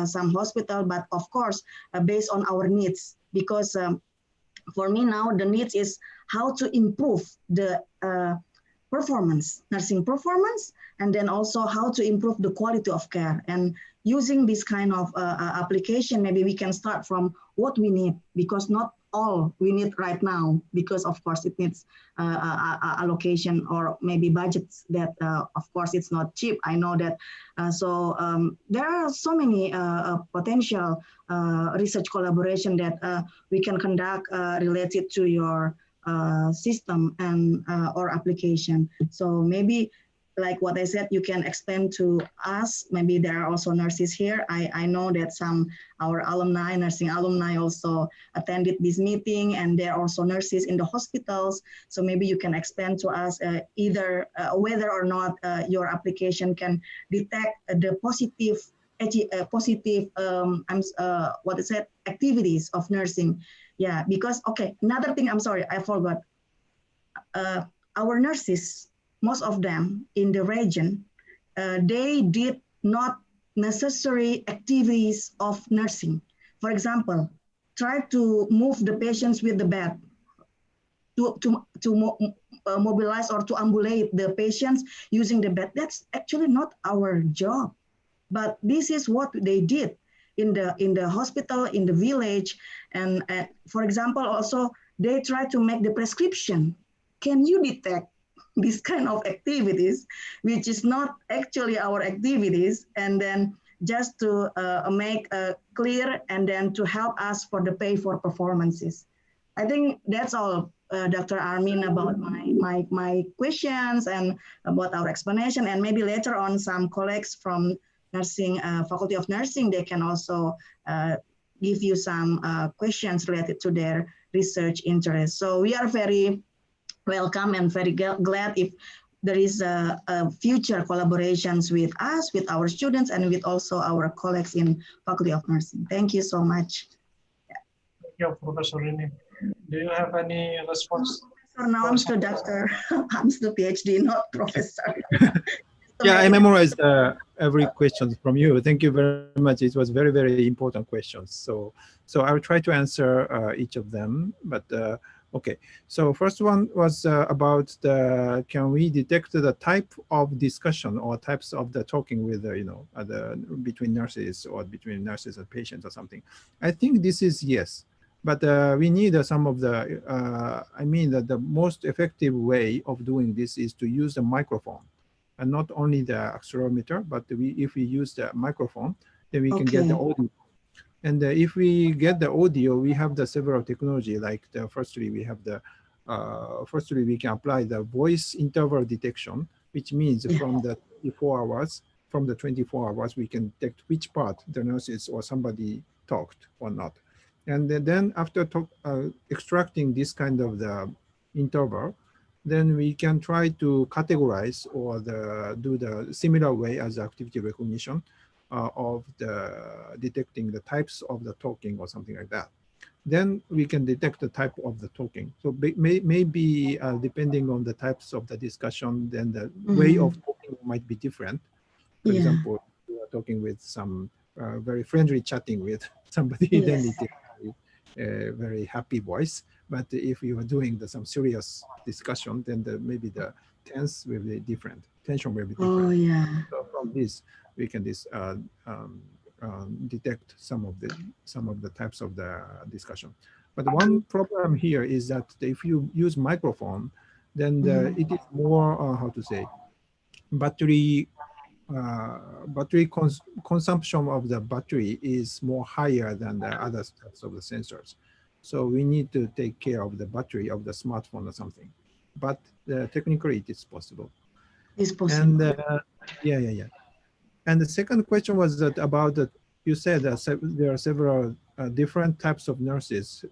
some hospital, but of course based on our needs, because for me now the needs is how to improve the performance, nursing performance, and then also how to improve the quality of care. And using this kind of application, maybe we can start from what we need, because not all we need right now, because of course it needs allocation or maybe budgets that of course it's not cheap. I know that. So there are so many potential research collaboration that we can conduct related to your system and or application. So maybe like what I said, you can explain to us. Maybe there are also nurses here. I know that some our alumni, nursing alumni, also attended this meeting, and there are also nurses in the hospitals. So maybe you can explain to us either whether or not your application can detect the positive activities of nursing. Yeah, because okay, another thing, I'm sorry, I forgot. Our nurses, most of them in the region, they did not necessary activities of nursing. For example, try to move the patients with the bed. mobilize or to ambulate the patients using the bed. That's actually not our job, but this is what they did in the hospital, in the village, and for example, also they try to make the prescription. Can you detect this kind of activities, which is not actually our activities, and then just to make clear and then to help us for the pay for performances. I think that's all, Dr. Armin, about my questions and about our explanation, and maybe later on some colleagues from nursing, Faculty of Nursing, they can also give you some questions related to their research interest. So we are very welcome and very glad if there is a future collaborations with us, with our students, and with also our colleagues in Faculty of Nursing. Thank you so much. Thank you, Professor Rini. Do you have any response? Now I'm the doctor. I'm the PhD, not professor. Yeah, I memorized every question from you. Thank you very much. It was very, very important questions. So I will try to answer each of them. But okay, so first one was about can we detect the type of discussion or types of the talking with between nurses or between nurses and patients or something. I think this is yes. But we need some of the, I mean that the most effective way of doing this is to use the microphone. And not only the accelerometer, but if we use the microphone, then we can get the audio. And if we get the audio, we have the several technology. Like firstly, we have the firstly we can apply the voice interval detection, which means from the 24 hours, we can detect which part the nurses or somebody talked or not. And then after extracting this kind of the interval, then we can try to categorize or do the similar way as activity recognition of the detecting the types of the talking or something like that. Then we can detect the type of the talking. So maybe depending on the types of the discussion, then the way of talking might be different. For example, we are talking with some very friendly chatting with somebody, then it is a very happy voice. But if you are doing some serious discussion, then maybe the tense will be different. Tension will be different. So from this, we can detect some of the types of the discussion. But one problem here is that if you use microphone, then it is more how to say battery consumption of the battery is more higher than the other types of the sensors. So we need to take care of the battery of the smartphone or something. But technically, it is possible. It's possible. And And the second question was that about that you said that there are several different types of nurses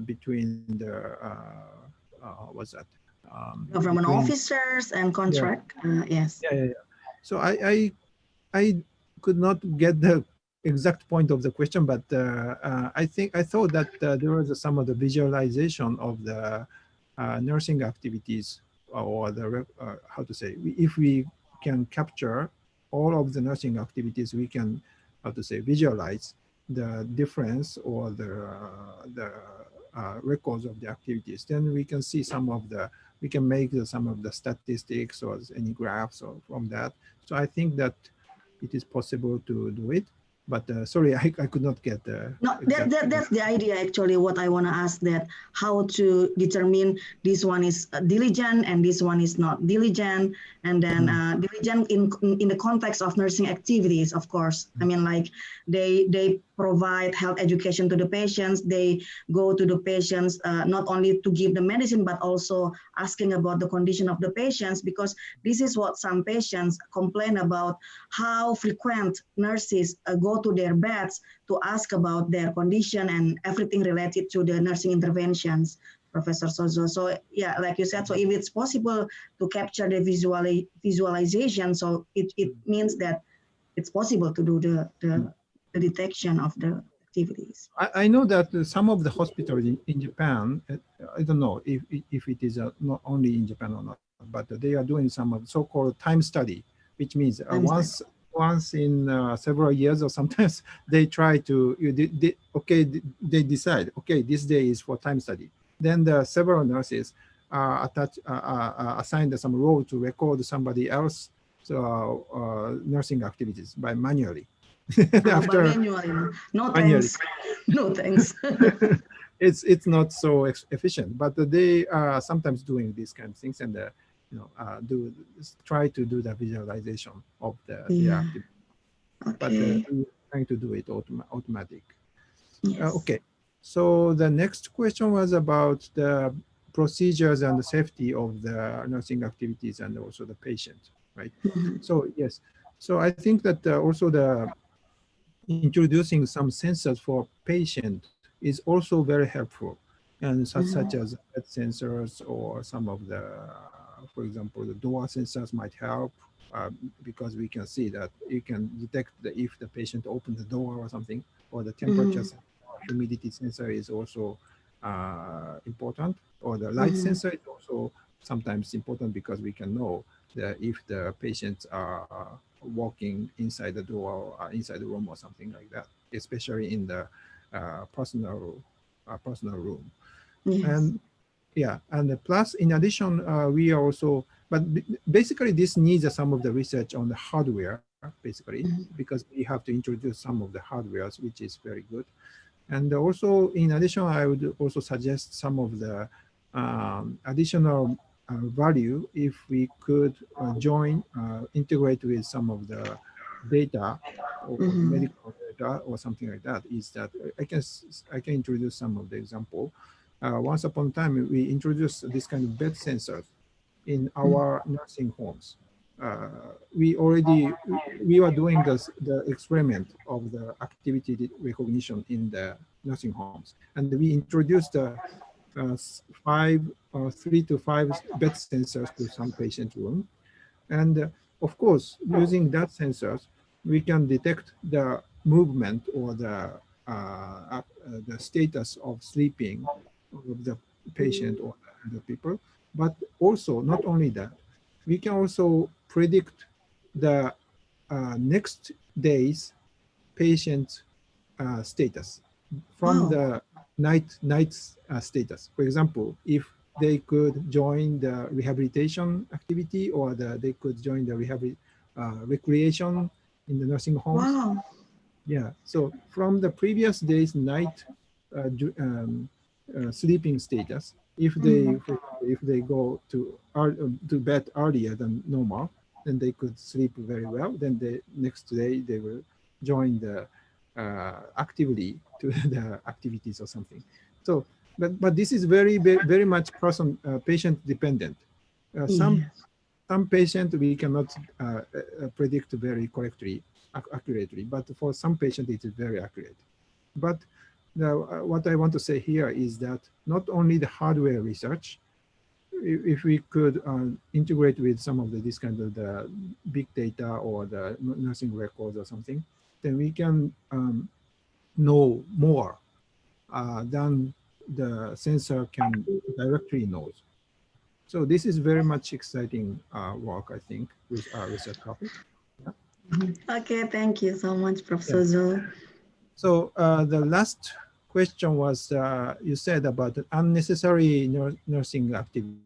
between the what's that? Government officers and contract. Yes. So I could not get the exact point of the question, but I thought that there was some of the visualization of the nursing activities or the how to say, if we can capture all of the nursing activities, we can how to say visualize the difference or the records of the activities. Then we can see some of the we can make some of the statistics or any graphs or from that. So I think that it is possible to do it. But sorry, I could not get the. No, that's the idea actually. What I want to ask that how to determine this one is diligent and this one is not diligent, and then diligent in the context of nursing activities, of course. I mean, like they provide health education to the patients. They go to the patients not only to give the medicine, but also asking about the condition of the patients, because this is what some patients complain about, how frequent nurses go to their beds to ask about their condition and everything related to the nursing interventions, Professor Sozo. So yeah, like you said, so if it's possible to capture the visualization, so it means that it's possible to do the detection of the activities. I know that some of the hospitals in Japan, I don't know if it is not only in Japan or not, but they are doing some of so-called time study, which means once in several years or sometimes they try to, they decide, okay, this day is for time study. Then the several nurses assigned some role to record somebody else nursing activities by manually. By manually, no manually. thanks, no thanks. It's not so efficient, but they are sometimes doing these kind of things, and try to do the visualization of the activity. Okay. But we're trying to do it automatic. Yes. Okay. So the next question was about the procedures and the safety of the nursing activities and also the patient, right? So yes. So I think that also the introducing some sensors for patient is also very helpful, and such as bed sensors or some of the, for example, the door sensors might help because we can see that you can detect if the patient opened the door or something, or the temperature sensor, humidity sensor is also important, or the light sensor is also sometimes important because we can know if the patients are walking inside the door or inside the room or something like that, especially in the personal room. Yes. And yeah, and plus in addition, we are also, but basically this needs some of the research on the hardware, basically, because we have to introduce some of the hardwares, which is very good. And also, in addition, I would also suggest some of the additional value if we could integrate with some of the data or medical data or something like that. Is that I can introduce some of the example. Once upon a time, we introduced this kind of bed sensors in our nursing homes. We were doing the experiment of the activity recognition in the nursing homes, and we introduced 3 to 5 bed sensors to some patient room, and of course, using that sensors, we can detect the movement or the status of sleeping of the patient or the people. But also, not only that, we can also predict the next day's patient status from the night's status. For example, if they could join the rehabilitation activity or they could join the recreation in the nursing homes. Wow. Yeah, so from the previous day's night sleeping status, if they go to bed earlier than normal, then they could sleep very well. Then the next day they will join the actively to the activities or something. So, but this is very much patient dependent. Some patient we cannot predict very correctly, accurately, but for some patient it is very accurate. But what I want to say here is that not only the hardware research, if we could integrate with some of this kind of the big data or the nursing records or something, then we can know more than the sensor can directly know. So this is very much exciting work, I think, with our research topic. Yeah. Okay, thank you so much, Professor Sozo. So the last question was, you said about unnecessary nursing activities,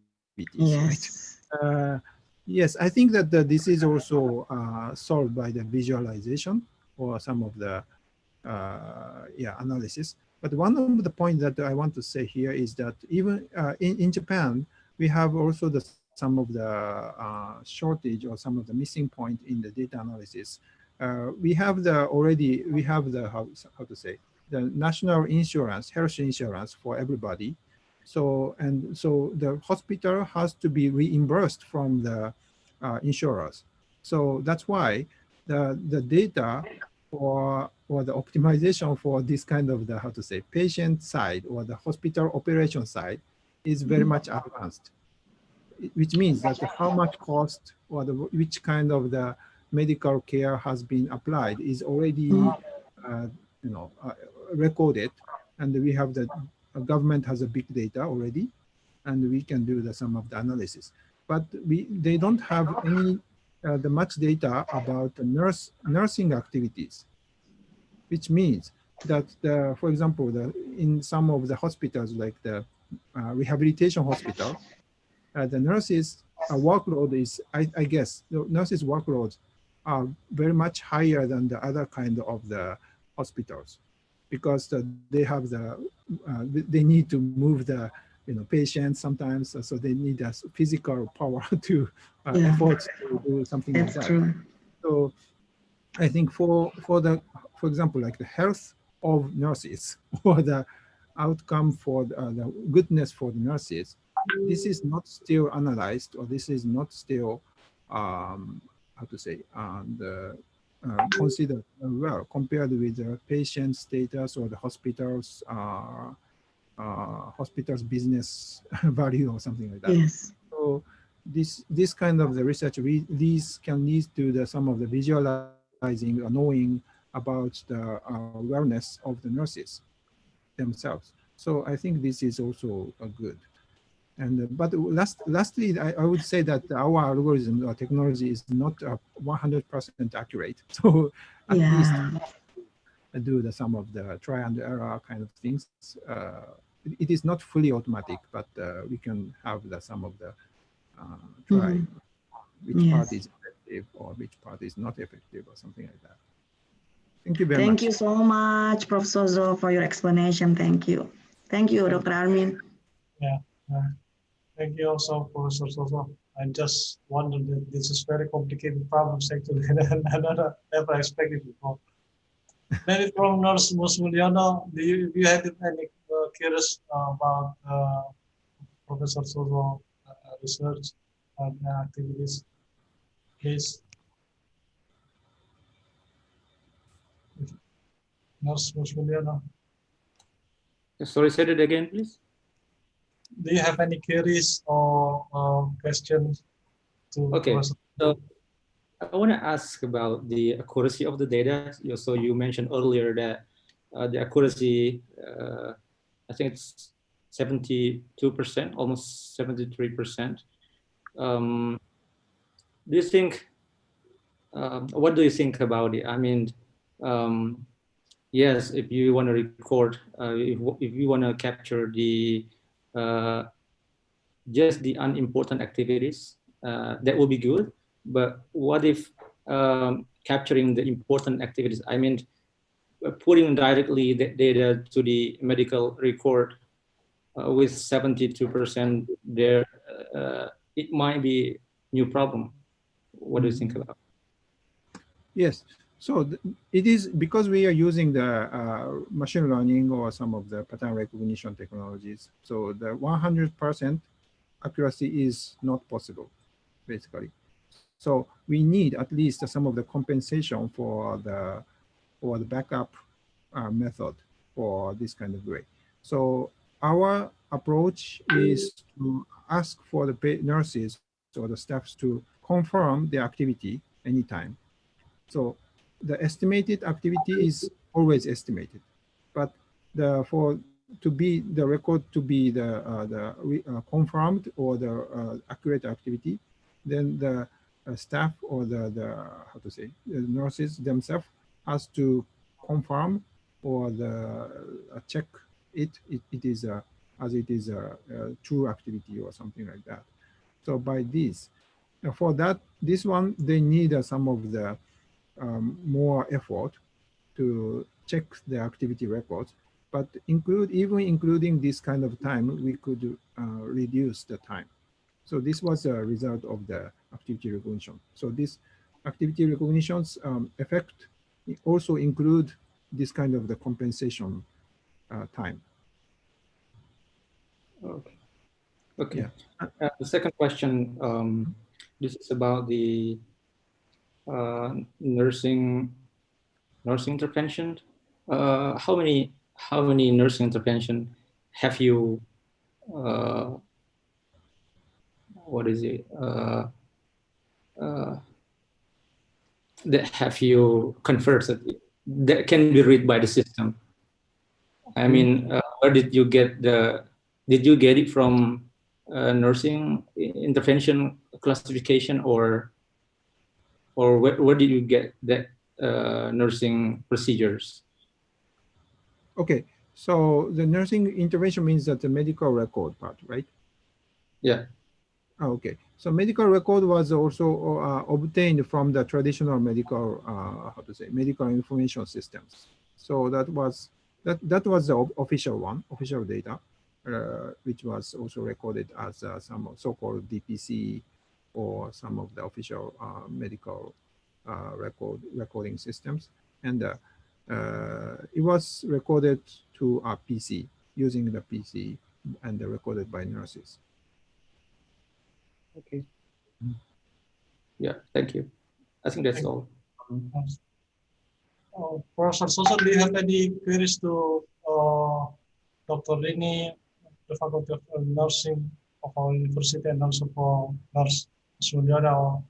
Yes. right? Yes, I think that this is also solved by the visualization or some of the analysis. But one of the points that I want to say here is that even in Japan, we have also some of the shortage or some of the missing point in the data analysis. We have the how to say, the national insurance, health insurance for everybody. So the hospital has to be reimbursed from the insurers. So that's why the data or the optimization for this kind of the, how to say, patient side or the hospital operation side is very much advanced, which means that how much cost or which kind of the medical care has been applied is already recorded, and we have the government has a big data already, and we can do some of the analysis. But they don't have any the much data about the nursing activities, which means that for example, in some of the hospitals like the rehabilitation hospital, the nurses' workload is, I guess, the nurses' workloads are very much higher than the other kind of the hospitals, because they have they need to move the patients sometimes, so they need a physical power to efforts to do something like that. True. So I think for example, like the health of nurses or the outcome for the goodness for the nurses, this is not still analyzed, or this is not still how to say considered well compared with the patient status or the hospital's business value or something like that. Yes. So this kind of the research, these can lead to some of the visualizing or knowing about the wellness of the nurses themselves. So I think this is also good. And but lastly, I would say that our algorithm or technology is not 100% accurate. So at least do some of the try and error kind of things. It is not fully automatic, but we can have some of the try which part is effective or which part is not effective or something like that. Thank you very much. Thank you so much, Prof. Sozo, for your explanation. Thank you. Thank you, Dr. Armin. Yeah. Thank you also, Professor Sozo. I just wondered that this is very complicated problems actually, and I never expected before. Maybe from Nurse Musmuliano, do you have any curious about Professor Sozo research and activities? Please. Nurse Musmuliano. Sorry, say it again, please. Do you have any queries or questions to Professor? So I want to ask about the accuracy of the data. So you mentioned earlier that the accuracy, I think it's 72%, almost 73%. Do you think, what do you think about it? I mean, yes, if you want to record, if you want to capture the just the unimportant activities, that will be good. But what if capturing the important activities? I mean, putting directly the data to the medical record with 72% there, it might be new problem. What do you think about? Yes. So it is because we are using the machine learning or some of the pattern recognition technologies. So the 100% accuracy is not possible, basically. So we need at least some of the compensation for the backup method for this kind of way. So our approach is to ask for the nurses or the staffs to confirm the activity anytime. So the estimated activity is always estimated, but the record to be confirmed or the accurate activity, then the staff or the nurses themselves has to confirm or check it is as it is a true activity or something like that. So by this, for this one, they need some of the more effort to check the activity records, but even including this kind of time, we could reduce the time. So this was a result of the activity recognition. So this activity recognition's effect also include this kind of the compensation time. Okay. The second question, this is about the nursing intervention. How many nursing intervention have you? What is it? That have you converted that can be read by the system? I mean, where did you get did you get it from nursing intervention classification, or where did you get that nursing procedures? Okay, so the nursing intervention means that the medical record part, right? Yeah. Okay, so medical record was also obtained from the traditional medical, how to say, medical information systems. So that was the official one, official data, which was also recorded as some so-called DPC or some of the official medical recording systems, and it was recorded to a PC using the PC and recorded by nurses. Okay. Yeah, thank you. I think that's all. Professor Sozo, do you have any queries to Dr. Rini, the Faculty of Nursing of our university, and also for Nurse Sulyana? Or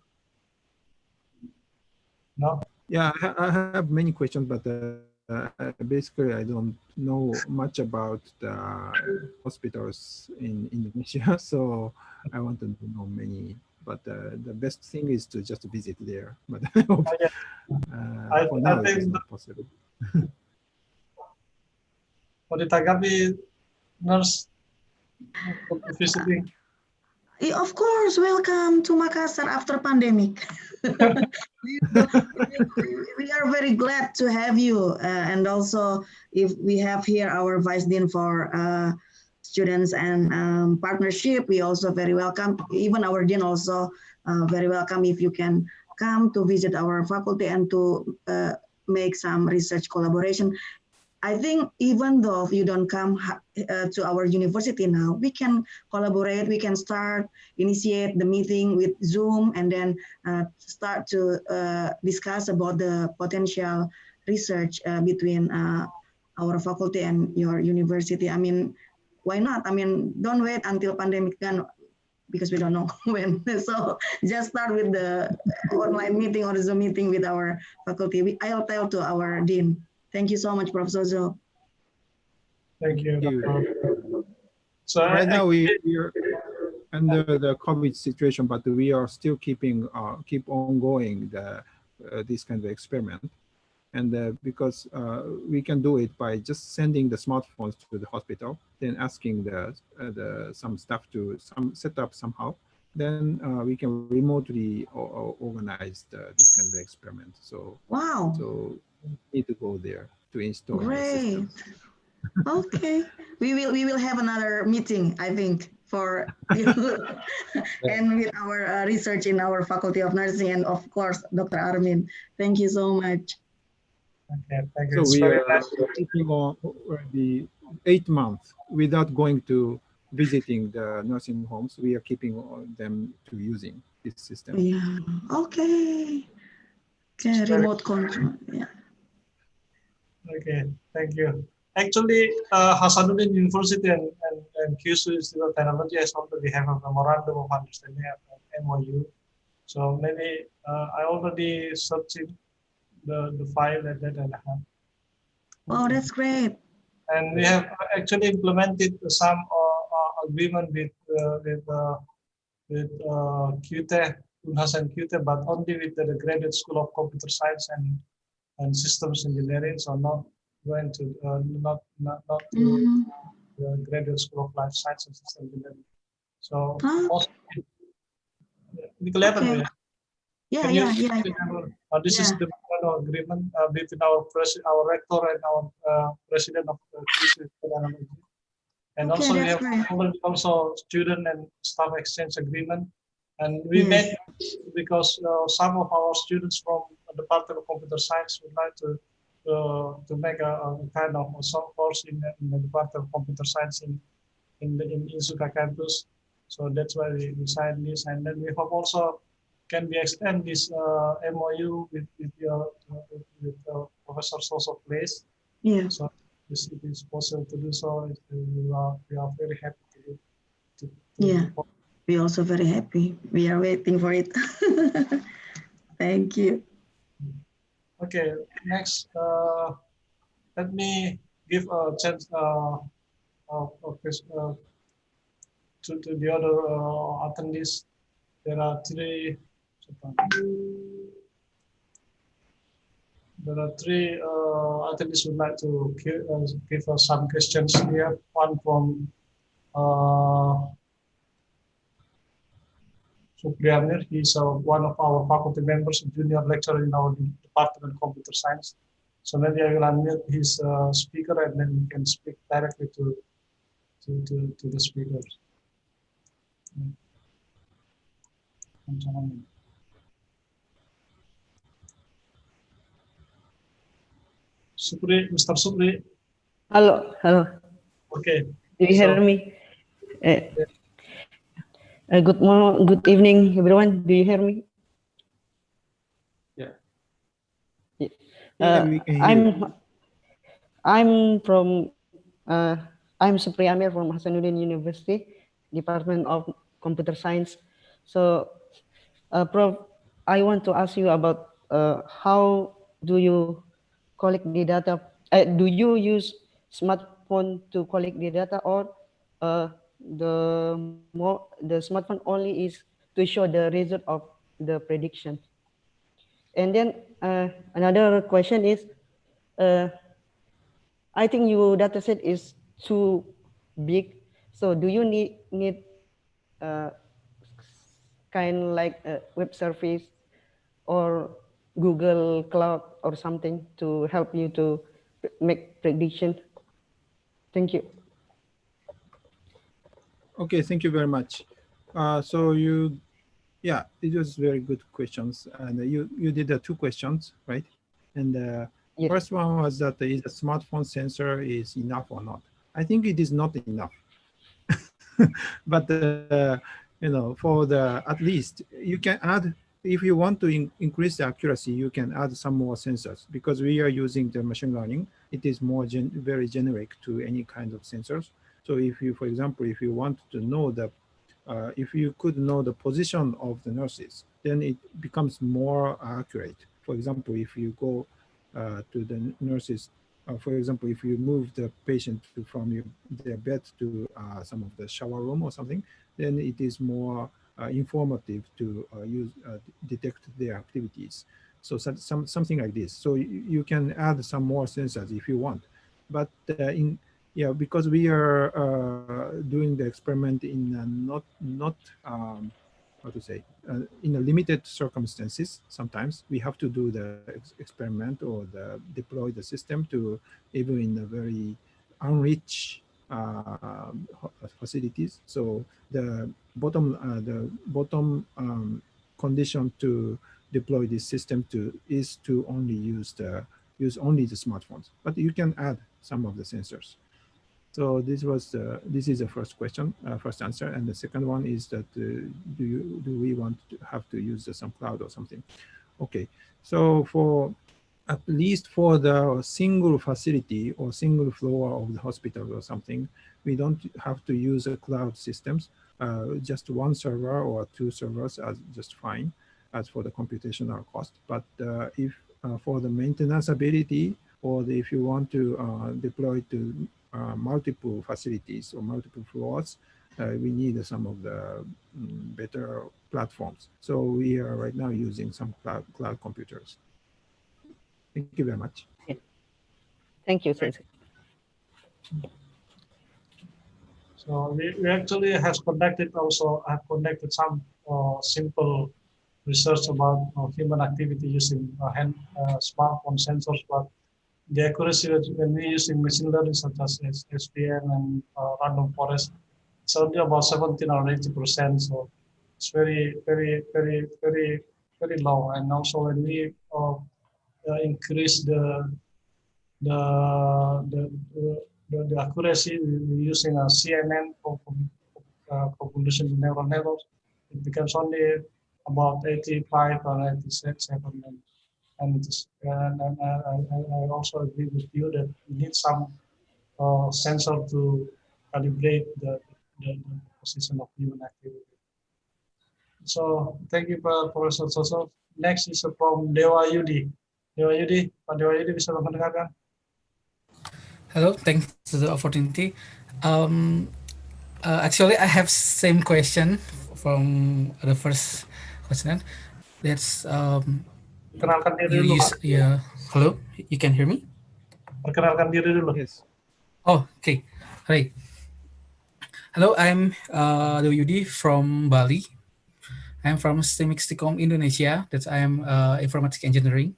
no? Yeah, I have many questions, but basically I don't know much about the hospitals in Indonesia, so I want to know many. But the best thing is to just visit there. But I hope, for now it is not possible. For the Tagabi nurse visiting. Of course, welcome to Makassar after pandemic. We are very glad to have you. And also, if we have here our Vice Dean for students and partnership, we also very welcome. Even our Dean also very welcome if you can come to visit our faculty and to make some research collaboration. I think even though you don't come to our university now, we can collaborate, we can initiate the meeting with Zoom, and then start to discuss about the potential research between our faculty and your university. I mean, why not? I mean, don't wait until pandemic done, because we don't know when. So just start with the online meeting or Zoom meeting with our faculty. I'll tell to our Dean. Thank you so much, Professor Sozo. Thank you. So right now we are under the COVID situation, but we are still keep ongoing this kind of experiment, and because we can do it by just sending the smartphones to the hospital, then asking some staff to set up somehow, then we can remotely organize this kind of experiment. So wow. So need to go there to install the Great. system. Okay, we will have another meeting, I think, for you and with our research in our Faculty of Nursing, and of course, Dr. Armin. Thank you so much. Okay, thank you. So we are keeping on the 8 months without going to visiting the nursing homes. We are keeping them to using this system. Yeah. Okay. Okay. Remote control. Yeah. Okay, thank you. Actually, Hasanuddin University and Kyushu Institute of Technology has already have a memorandum of understanding of MOU. So maybe I already searched the file that I have. Oh, that's great. And we have actually implemented some agreement with QTE, Unhas and QTE, but only with the Graduate School of Computer Science and Systems Engineering, so not going to not to the Graduate School of Life Science and Systems Engineering. So also, Okay. Yeah. This is the agreement between our rector and our president of the and okay, also we that's have great. also student and staff exchange agreement. And we made because some of our students from the Department of Computer Science would like to make a kind of some course in the Department of Computer Science in Insuka campus. So that's why we signed this, and then we hope also can we extend this MOU with Professor Sozo place. Yeah. So if it is possible to do so, we are very happy to yeah. We're also very happy. We are waiting for it. Thank you. Okay, next, let me give a chance to the other attendees. There are three. There are three attendees who would like to give us some questions here. One from Supriyamir. He's one of our faculty members, a junior lecturer in our department of computer science. So maybe I will unmute his speaker and then we can speak directly to the speakers. Supri, Mr. Supri. Hello, hello. Okay. Do you hear me? Good evening, everyone. Do you hear me? Yeah. Yeah, we can hear you. I'm from I'm Supri Amir from Hasanuddin University, Department of Computer Science. So, Prof, I want to ask you about how do you collect the data? Do you use smartphone to collect the data, or the smartphone only is to show the result of the prediction? And then another question is, uh, I think your dataset is too big. So do you need kind like a web service or Google Cloud or something to help you to make prediction? Thank you. Okay, thank you very much. Yeah, it was very good questions. And you did two questions, right? And Yes. first one was that is a smartphone sensor is enough or not? I think it is not enough. But for the at least you can add, if you want to increase the accuracy, you can add some more sensors, because we are using the machine learning. It is more very generic to any kind of sensors. So if you, for example, if you want to know if you could know the position of the nurses, then it becomes more accurate. For example, if you go to the nurses, for example, if you move the patient from their bed to some of the shower room or something, then it is more informative to detect their activities. So something like this. So you can add some more sensors if you want. But because we are doing the experiment in not how to say, in a limited circumstances. Sometimes we have to do the experiment or deploy the system to even in a very unrich facilities. So the bottom condition to deploy this system is to only use only the smartphones, but you can add some of the sensors. So this is the first question, first answer, and the second one is that do we want to have to use some cloud or something? Okay, so for at least for the single facility or single floor of the hospital or something, we don't have to use a cloud systems. Just one server or two servers are just fine as for the computational cost. But if for the maintenance ability, or if you want to deploy to multiple facilities or multiple floors, we need some of the better platforms. So we are right now using some cloud computers. Thank you very much. Thank you, Sensei. So we actually have conducted some simple research about human activity using smartphone sensors, but the accuracy when we using machine learning such as SVM and random forest, it's only about 17 or 80%. So it's very, very, very, very, very low. And also when we increase the accuracy, we're using a CNN for convolution neural networks. It becomes only about 85 or 87. And I also agree with you that we need some sensor to calibrate the position of human activity. So thank you, Professor Sozo. Next is from Dewa Yudi. Dewa Yudi, Pak Dewa Yudi bisa mendengarkan? Hello, thanks for the opportunity. Actually, I have same question from the first question. That's Perkenalkan diri you dulu, use Pak. hello, you can hear me? Perkenalkan diri dulu. Yes. Oh, okay. Right. Hello, I'm Dewa Yudi from Bali. I'm from Stimixticom Indonesia. That I am informatics engineering.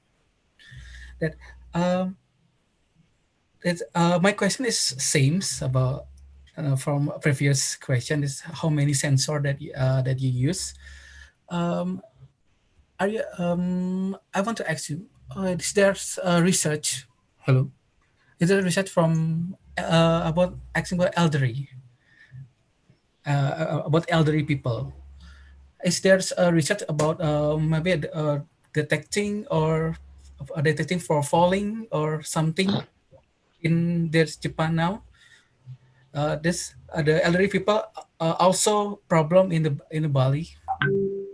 That um, my question is same about from a previous question is how many sensor that you use. Um, are you? I want to ask you. Is there research? Hello. Is there research from about asking about elderly people? Is there research about maybe detecting or detecting for falling or something in there's Japan now? This the elderly people also problem in the Bali.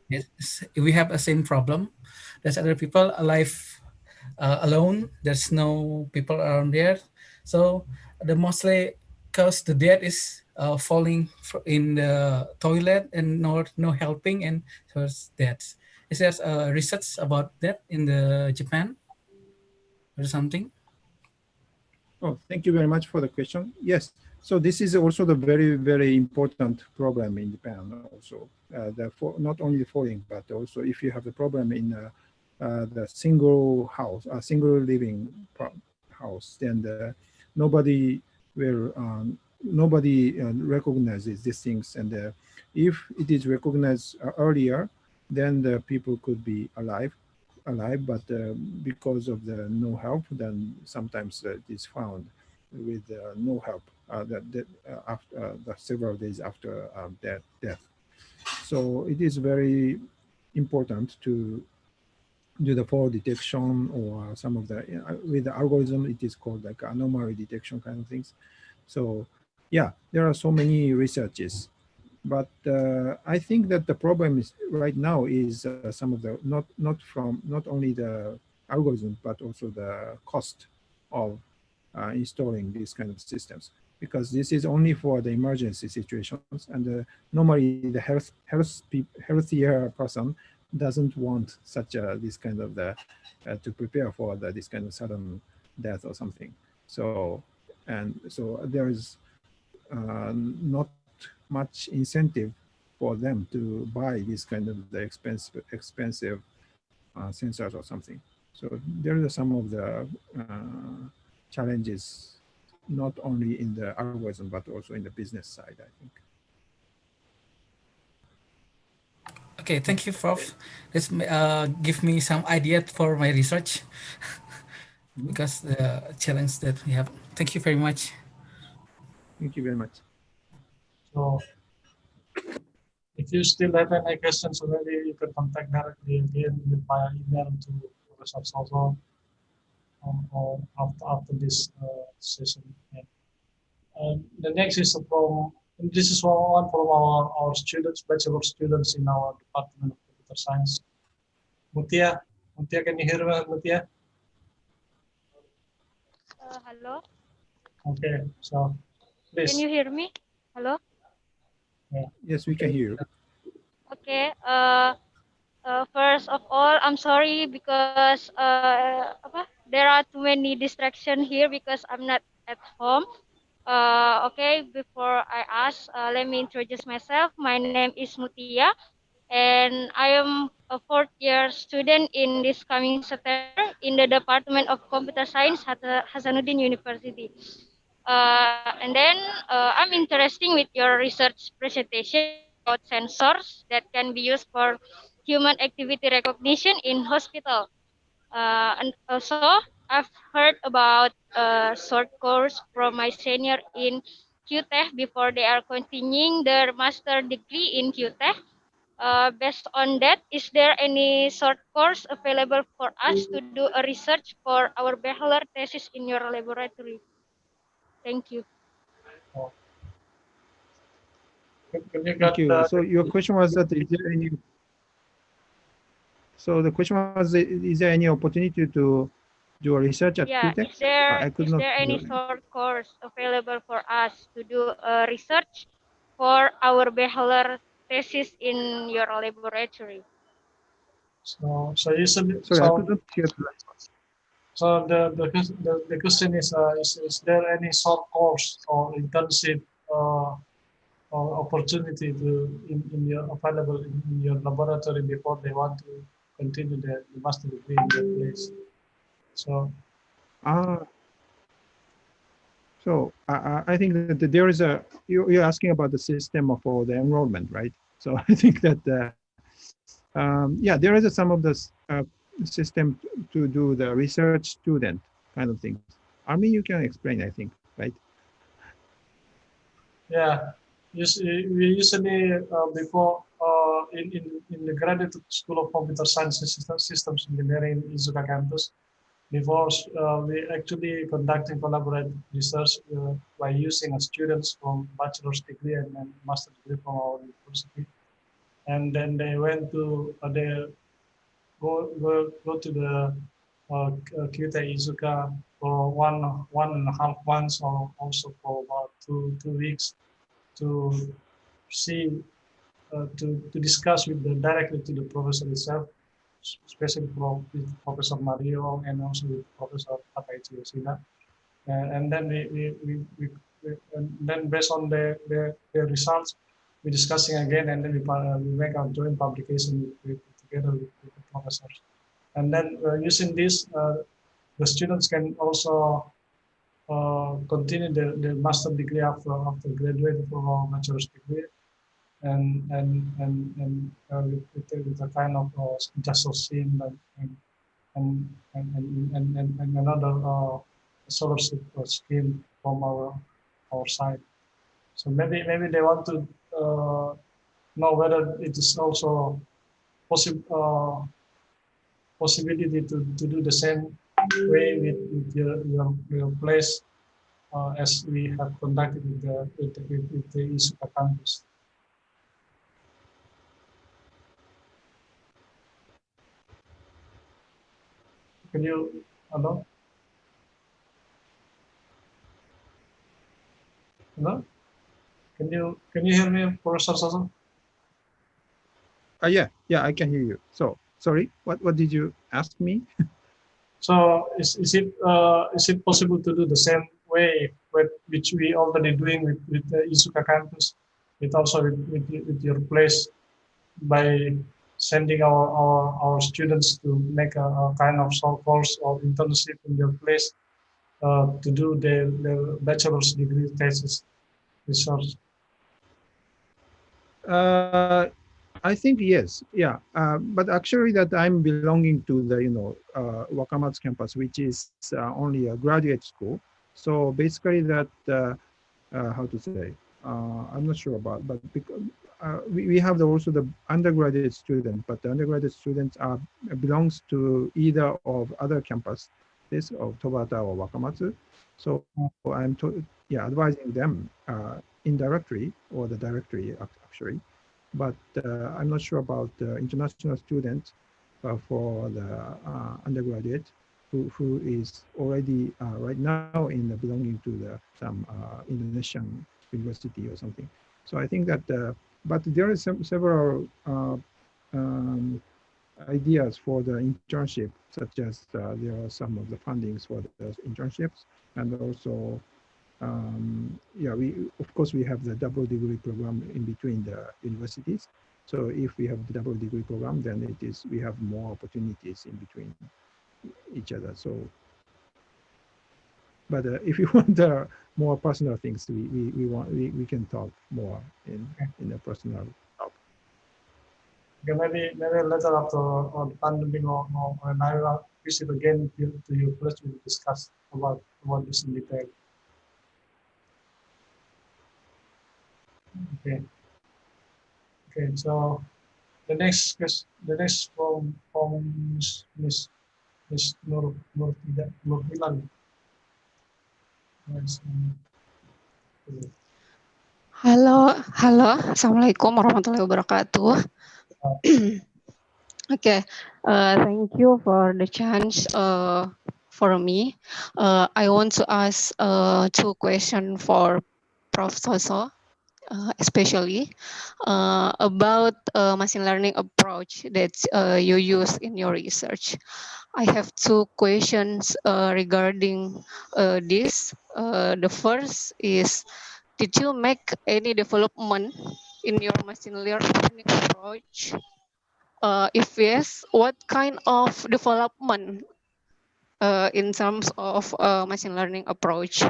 Yes, we have the same problem. There's other people alive alone. There's no people around there. So the mostly cause the death is falling in the toilet and no helping and so it's death. Is there research about that in the Japan or something? Oh, thank you very much for the question. Yes, so this is also the very, very important problem in Japan also. Not only the falling, but also if you have the problem in the single house, a single living house, then nobody will, nobody recognizes these things. And if it is recognized earlier, then the people could be alive, but because of the no help, then sometimes it is found with no help after the several days after death. So it is very important to do the fall detection or some of the with the algorithm. It is called like anomaly detection kind of things. So yeah, there are so many researches, but I think that the problem is right now is some of the not only the algorithm but also the cost of installing these kind of systems, because this is only for the emergency situations, and normally the healthier person doesn't want such this kind of to prepare for this kind of sudden death or something. So there is not much incentive for them to buy this kind of the expensive sensors or something. So there are some of the challenges, not only in the algorithm but also in the business side, I think. Okay, thank you, Prof. This give me some idea for my research because the challenge that we have. Thank you very much. Thank you very much. So if you still have any questions, maybe you can contact directly again via email to Professor Sozo or after this session. And the next is from, this is one from our students, bachelor students in our Department of Computer Science. Mutia, can you hear me, Mutia? Hello. Okay, so please. Can you hear me? Hello. Yeah. Yes, we can hear you. Okay. First of all, I'm sorry because there are too many distractions here because I'm not at home. Okay. Before I ask, let me introduce myself. My name is Mutia, and I am a fourth year student in this coming September in the Department of Computer Science at Hasanuddin University. And then I'm interested with your research presentation about sensors that can be used for human activity recognition in hospital. And also, I've heard about a short course from my senior in QTech before they are continuing their master degree in QTech. Based on that, is there any short course available for us to do a research for our bachelor thesis in your laboratory? Thank you. Oh. Can you Thank get you. So your question was that is there any? So the question was, is there any opportunity to do a research at Yeah, QTech? I could is not. there any short course available for us to do a research for our bachelor thesis in your laboratory? so you said Sorry, I could not hear. so the question is there any short course or intensive opportunity to in your available in your laboratory before they want to continue the master degree in their place. So I think that there is you're asking about the system for the enrollment, right? So I think that yeah, there is some of the system to do the research student kind of things. I mean, you can explain, I think, right? yeah, we usually before in the graduate school of computer science and systems engineering in Izuka campus, before we actually conducting collaborative research by using students from bachelor's degree and master degree from our university, and then they went to they go to the Kyuta Izuka for one and a half months or also for about two weeks to see to discuss with directly to the professor itself, especially with Professor Mario and also with Professor Takaichi Yoshida. And then and then based on the results, we're discussing again, and then we make our joint publication together with the professors. And then using this, the students can also continue the master degree after graduating from our bachelor's degree, with a kind of just scene and another scholarship scheme from our side. So maybe they want to know whether it is also possibility to do the same way with your place as we have conducted with the Isuka campus. Can you, hello? Hello? Can you hear me, Professor Sozo? Yeah, I can hear you. So sorry, what did you ask me? So is it possible to do the same way which we already doing with the Isuka campus, with also with your place, by sending our students to make a kind of short course or internship in your place to do the bachelor's degree thesis research? I think yes, yeah. But actually, that I'm belonging to the Wakamatsu campus, which is only a graduate school. So basically, that how to say, I'm not sure about, but because we have also the undergraduate student, but the undergraduate students are belongs to either of other campus, this of Tobata or Wakamatsu. So I'm advising them indirectly or the directly actually, but I'm not sure about the international students for the undergraduate who is already right now in belonging to some Indonesian university or something. So I think that, but there is several ideas for the internship, such as there are some of the fundings for the internships, and also we of course we have the double degree program in between the universities. So if we have the double degree program, then we have more opportunities in between each other. So, but if you want more personal things, we can talk more in a personal talk. Okay, maybe later after on pandemic or when I will visit again to your place, we will discuss about this in detail. Okay. Okay. So the next from Miss Nurhilan. Yes. Halo, Assalamualaikum warahmatullahi wabarakatuh. Okay, thank you for the chance for me. I want to ask two questions for Prof. Sozo, especially about machine learning approach that you use in your research. I have two questions regarding this. The first is, did you make any development in your machine learning approach? If yes, what kind of development in terms of machine learning approach?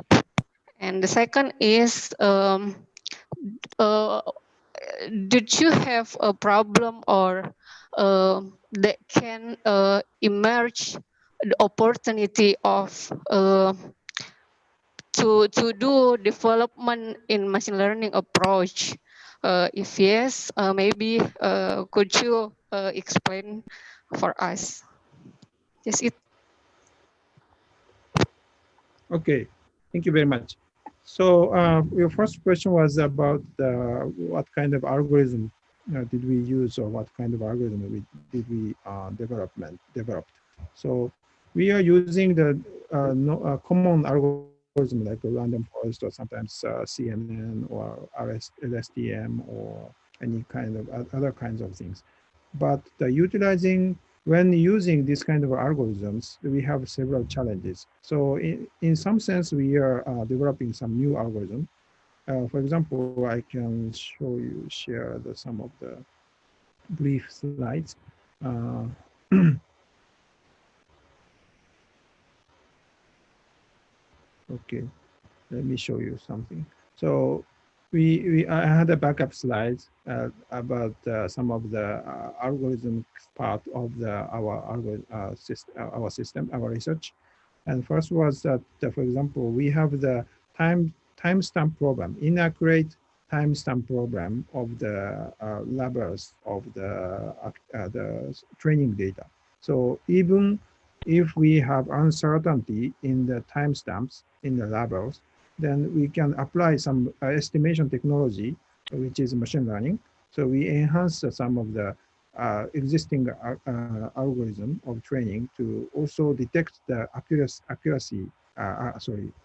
And the second is, uh, did you have a problem or that can emerge the opportunity of to do development in machine learning approach? If yes, maybe could you explain for us? Yes, it. Okay, thank you very much. So your first question was about what kind of algorithm did we use, or what kind of algorithm did we developed. So we are using the common algorithm like a random forest, or sometimes CNN or LSTM, or any kind of other kinds of things. But when using this kind of algorithms, we have several challenges. So in some sense, we are developing some new algorithm. For example, I can share some of the brief slides. Okay, let me show you something. So I had a backup slides about some of the algorithm part of our system, our research. And first was that, for example, we have the timestamp program, inaccurate timestamp program of the labels of the training data. So even if we have uncertainty in the timestamps in the labels, then we can apply some estimation technology, which is machine learning. So we enhance some of the existing algorithm of training to also detect the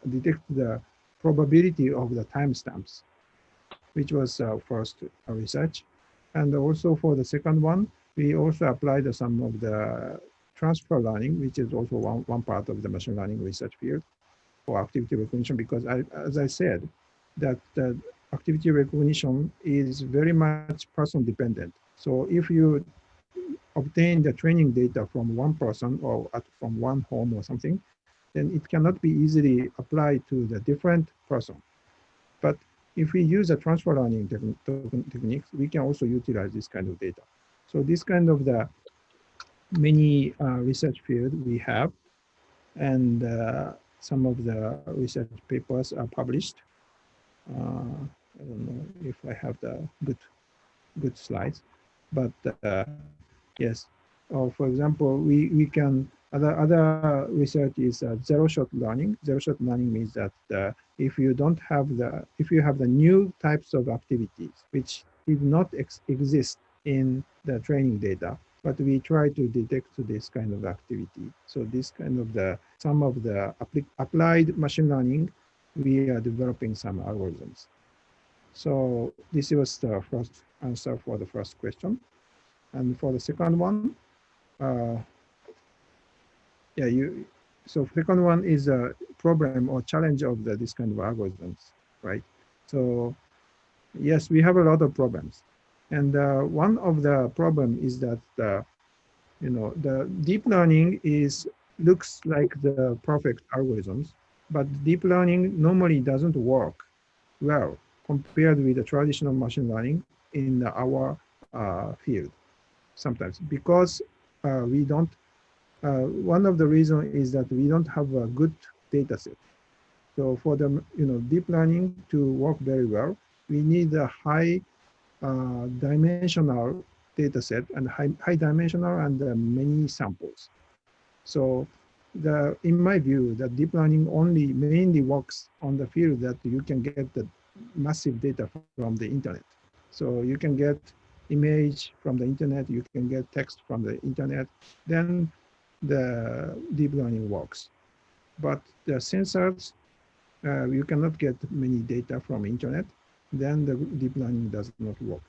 detect the probability of the timestamps, which was first research. And also for the second one, we also applied some of the transfer learning, which is also one part of the machine learning research field for activity recognition, because as I said, that activity recognition is very much person dependent. So if you obtain the training data from one person or from one home or something, then it cannot be easily applied to the different person. But if we use the transfer learning techniques, we can also utilize this kind of data. So this kind of the many research field we have, and some of the research papers are published. I don't know if I have the good slides, but yes. For example, we can other research is zero-shot learning. Zero-shot learning means that if you have the new types of activities which did not exist in the training data, but we try to detect this kind of activity. So this kind of some of the applied machine learning, we are developing some algorithms. So this was the first answer for the first question. And for the second one, so second one is a problem or challenge of this kind of algorithms, right? So yes, we have a lot of problems. And one of the problem is that, the deep learning looks like the perfect algorithms, but deep learning normally doesn't work well compared with the traditional machine learning in our field sometimes, because we don't, one of the reasons is that we don't have a good data set. So for the deep learning to work very well, we need a high dimensional data set and high dimensional and many samples. So in my view, the deep learning mainly works on the field that you can get the massive data from the internet. So you can get image from the internet, you can get text from the internet, then the deep learning works. But the sensors, you cannot get many data from internet, then the deep learning does not work.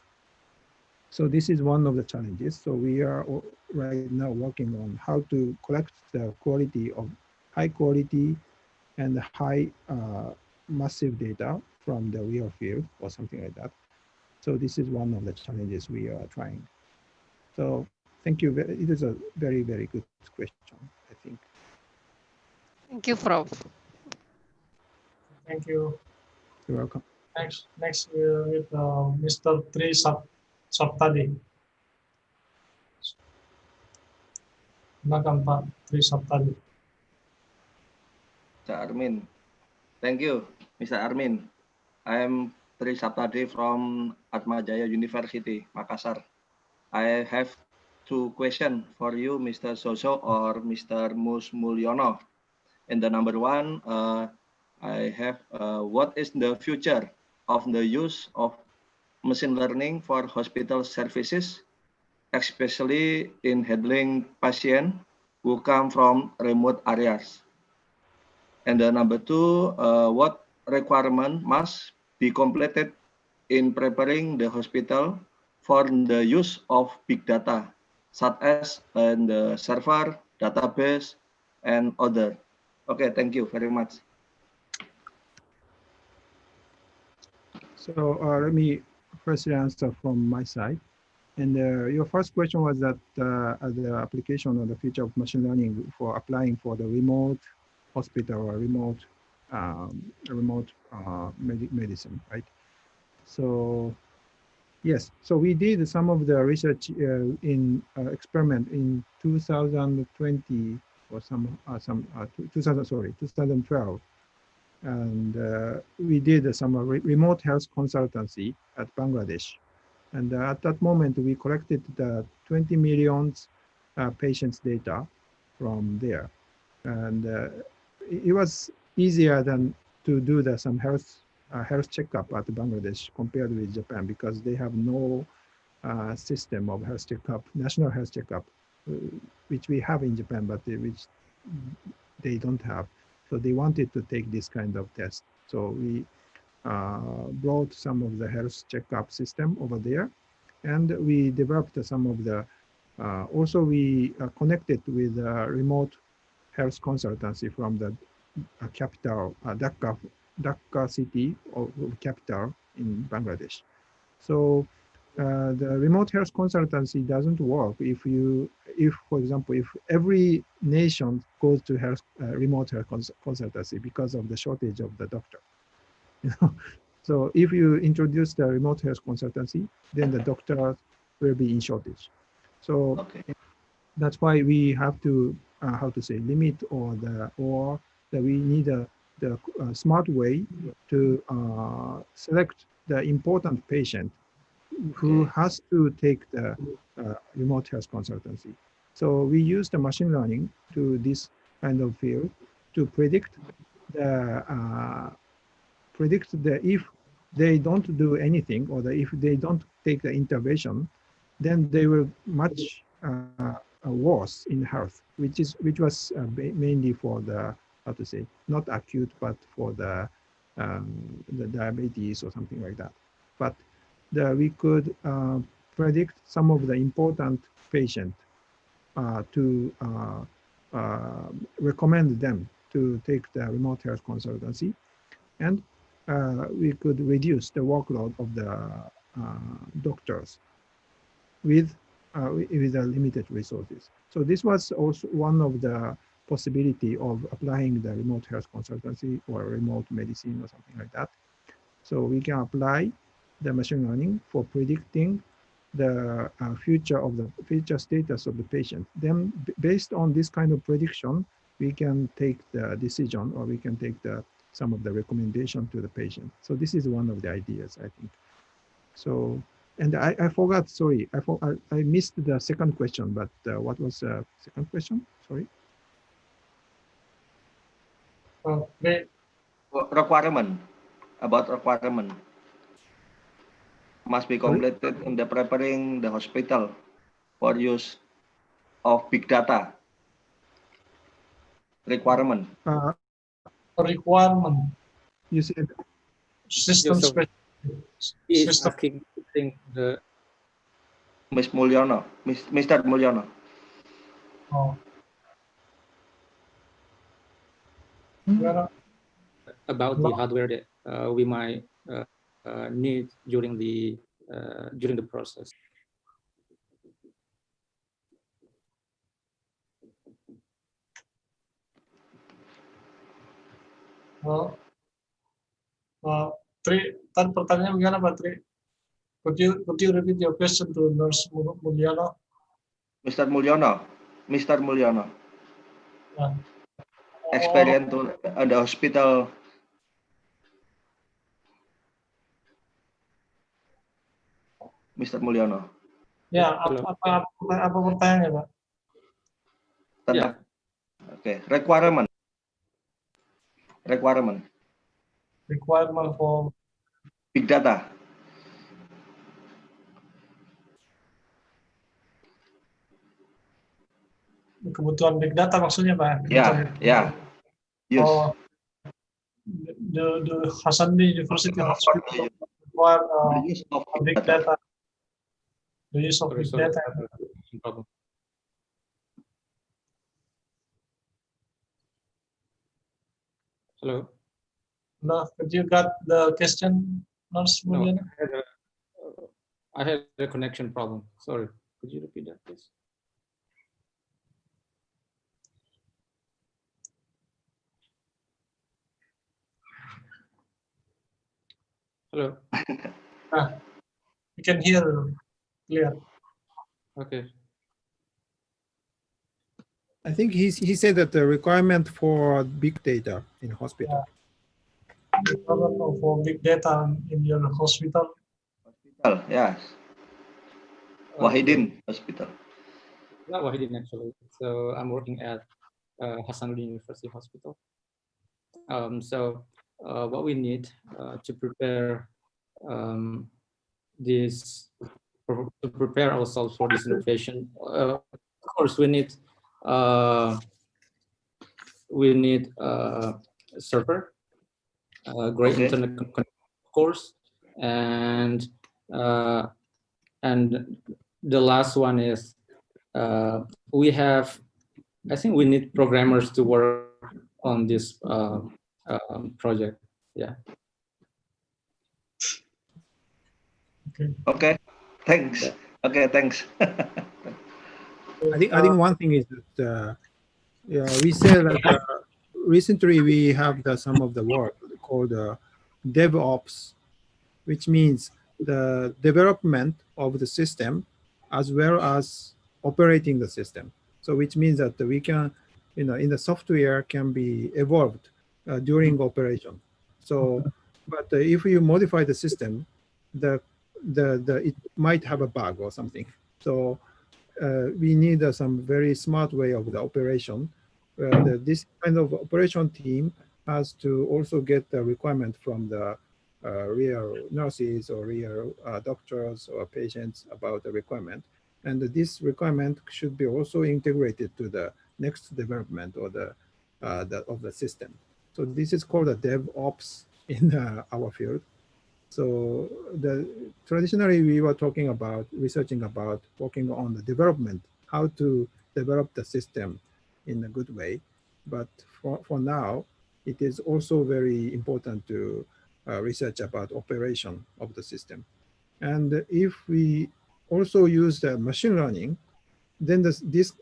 So this is one of the challenges. So we are right now working on how to collect the quality of high quality and high massive data from the real field or something like that. So this is one of the challenges we are trying. So thank you. It is a very, very good question, I think. Thank you, Prof. Thank you. You're welcome. Next with Mr. Saptadi. Silakan Pak Tri Saptadi. Mr. Armin. Thank you, Mr. Armin. I am Tri Saptadi from Atmajaya University, Makassar. I have two questions for you, Mr. Sozo or Mr. Mulyono. And the number one, I have what is the future of the use of machine learning for hospital services, especially in handling patients who come from remote areas? And the number two, what requirement must be completed in preparing the hospital for the use of big data, such as in the server, database, and other. Okay, thank you very much. So let me first answer from my side. And your first question was that the application or the future of machine learning for applying for the remote hospital or remote medicine, right? So yes, so we did some of the research in experiment in 2020 or 2012. And we did some remote health consultancy at Bangladesh. And at that moment, we collected the 20 million patients' data from there. And it was easier than to do some health checkup at Bangladesh compared with Japan, because they have no system of health checkup, national health checkup, which we have in Japan, but which they don't have. So they wanted to take this kind of test. So we brought some of the health checkup system over there, and we developed some of the, also we connected with remote health consultancy from the capital, Dhaka city or capital in Bangladesh. So the remote health consultancy doesn't work if, for example, if every nation goes to remote health consultancy because of the shortage of the doctor. So if you introduce the remote health consultancy, then the doctor will be in shortage. So that's why we have to, how to say, limit or that we need the smart way to select the important patient who has to take the remote health consultancy. So we use the machine learning to this kind of field to predict if they don't do anything, or if they don't take the intervention, then they will much worse in health, which was mainly for the, how to say, not acute, but for the diabetes or something like that. But we could predict some of the important patients to recommend them to take the remote health consultancy, and we could reduce the workload of the doctors with the limited resources. So this was also one of the possibility of applying the remote health consultancy or remote medicine or something like that. So we can apply the machine learning for predicting the future status of the patient. Then based on this kind of prediction, we can take the decision, or we can take some of the recommendation to the patient. So this is one of the ideas, I think. So, and I forgot, sorry, I missed the second question, but what was the second question? Sorry. Requirement, about requirement must be completed in the preparing the hospital for use of big data. Requirement. Requirement. You said System is asking, I think, the Ms. Mulyono, Mr. Mulyono. Oh. About the hardware that we might need during the process. Tri, tadi pertanyaannya bagaimana Pak Tri? Could you repeat your question to Nurse Mulyono? Mr. Mulyono. Yeah. Experience at the hospital. Mr. Mulyono. Ya, apa pertanyaannya Pak? Tentang, okay. Requirement for big data. Kebutuhan big data maksudnya Pak? Ya. Yes. Oh, the Hasanuddin University Hospital require the use of big data. The use of big data. Hello. No, could you got the question, Nurse Mulyono? No, I had a connection problem. Sorry. Could you repeat that, please? Hello. You can hear clear. Okay. I think he said that the requirement for big data in hospital. For big data in your hospital. Yes. Wahidin Hospital. Not Wahidin actually. So I'm working at Hasanuddin University Hospital. So what we need to prepare to prepare ourselves for this innovation, of course, we need a server, great internet connection, of course, and the last one is I think we need programmers to work on this project. Yeah. Okay. Thanks. Okay. Thanks. I think one thing is that we say that recently we have some of the work called DevOps, which means the development of the system as well as operating the system. So which means that we can, in the software can be evolved during operation. So, but if you modify the system, it might have a bug or something. So we need some very smart way of the operation. This kind of operation team has to also get the requirement from the real nurses or real doctors or patients about the requirement. And this requirement should be also integrated to the next development or of the system. So this is called a DevOps in our field. So traditionally we were talking about researching about working on the development, how to develop the system in a good way. But for now, it is also very important to research about operation of the system. And if we also use the machine learning, then this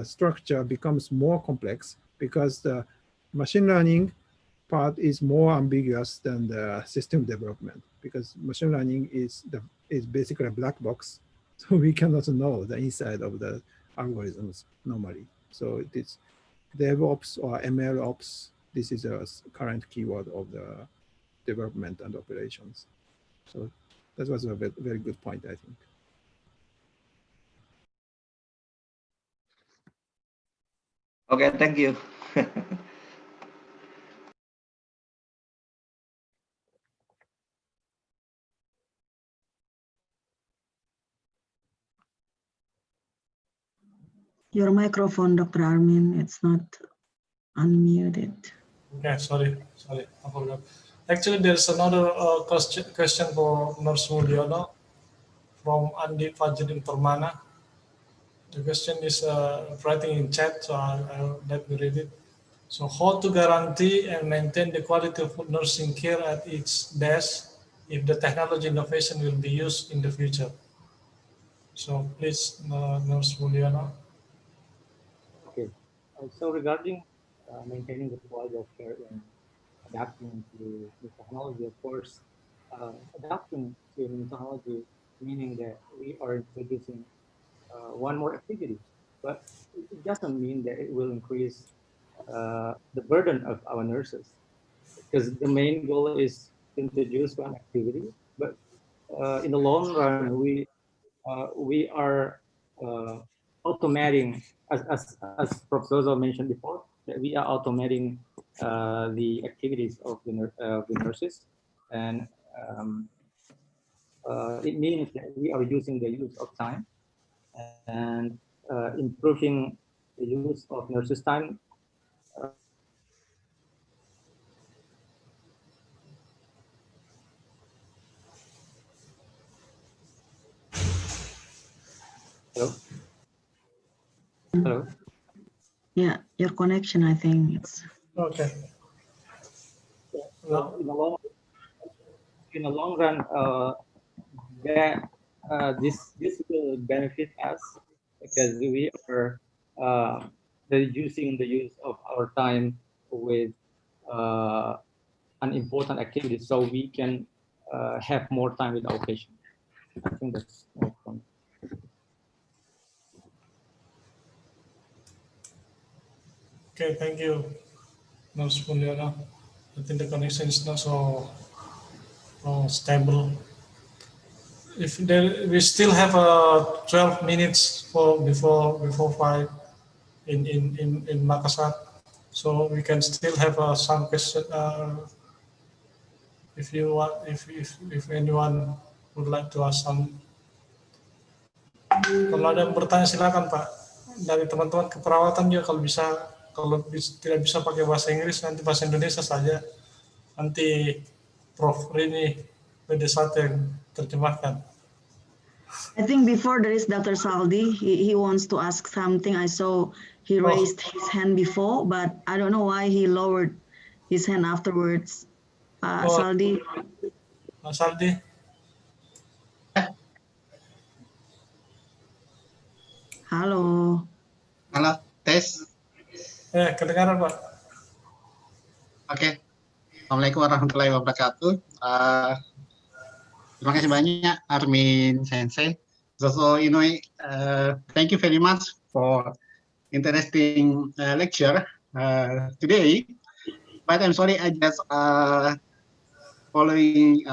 structure becomes more complex because the machine learning part is more ambiguous than the system development, because machine learning is basically a black box, so we cannot know the inside of the algorithms normally. So it is DevOps or MLOps. This is a current keyword of the development and operations. So that was a very good point, I think. Okay, thank you. Your microphone, Dr. Armin, it's not unmuted. Okay, sorry, I forgot. Actually, there's another question for Nurse Mulyono from Andi Fajrin Permana. The question is writing in chat, so let me read it. So how to guarantee and maintain the quality of nursing care at each desk if the technology innovation will be used in the future? So please, Nurse Mulyana. Okay. So regarding maintaining the quality of care and adapting to new technology, of course, adapting to new technology, meaning that we are introducing one more activity, but it doesn't mean that it will increase the burden of our nurses, because the main goal is to introduce one activity, but in the long run, we are uh, automating, as Prof. Sozo mentioned before, that we are automating the activities of the nurses, and it means that we are reducing the use of time and improving the use of nurses' time. Hello? Hello? Yeah, your connection, I think it's. Okay. So in the long run, that this will benefit us because we are reducing the use of our time with uh, unimportant activities, so we can have more time with our patient. I think that's all from me. Okay, thank you, Nurse Mulyana. I think the connection is not so stable. If there, we still have 12 minutes for before 5 in Makassar, so we can still have some question. If you want, if anyone would like to ask some, kalau ada yang bertanya silakan Pak. Dari teman-teman keperawatan juga kalau tidak bisa pakai bahasa Inggris nanti bahasa Indonesia saja. Nanti Prof Rini PD1 yang terjemahkan. I think before there is Dr. Saldi, he wants to ask something. I saw he raised his hand before, but I don't know why he lowered his hand afterwards. Saldi. Saldi. Halo. Halo, tes. Kedengaran Pak. Oke. Assalamualaikum warahmatullahi wabarakatuh. Terima kasih banyak Armin Sensei. Sozo Inoue, thank you very much for interesting lecture today. But I'm sorry, I just following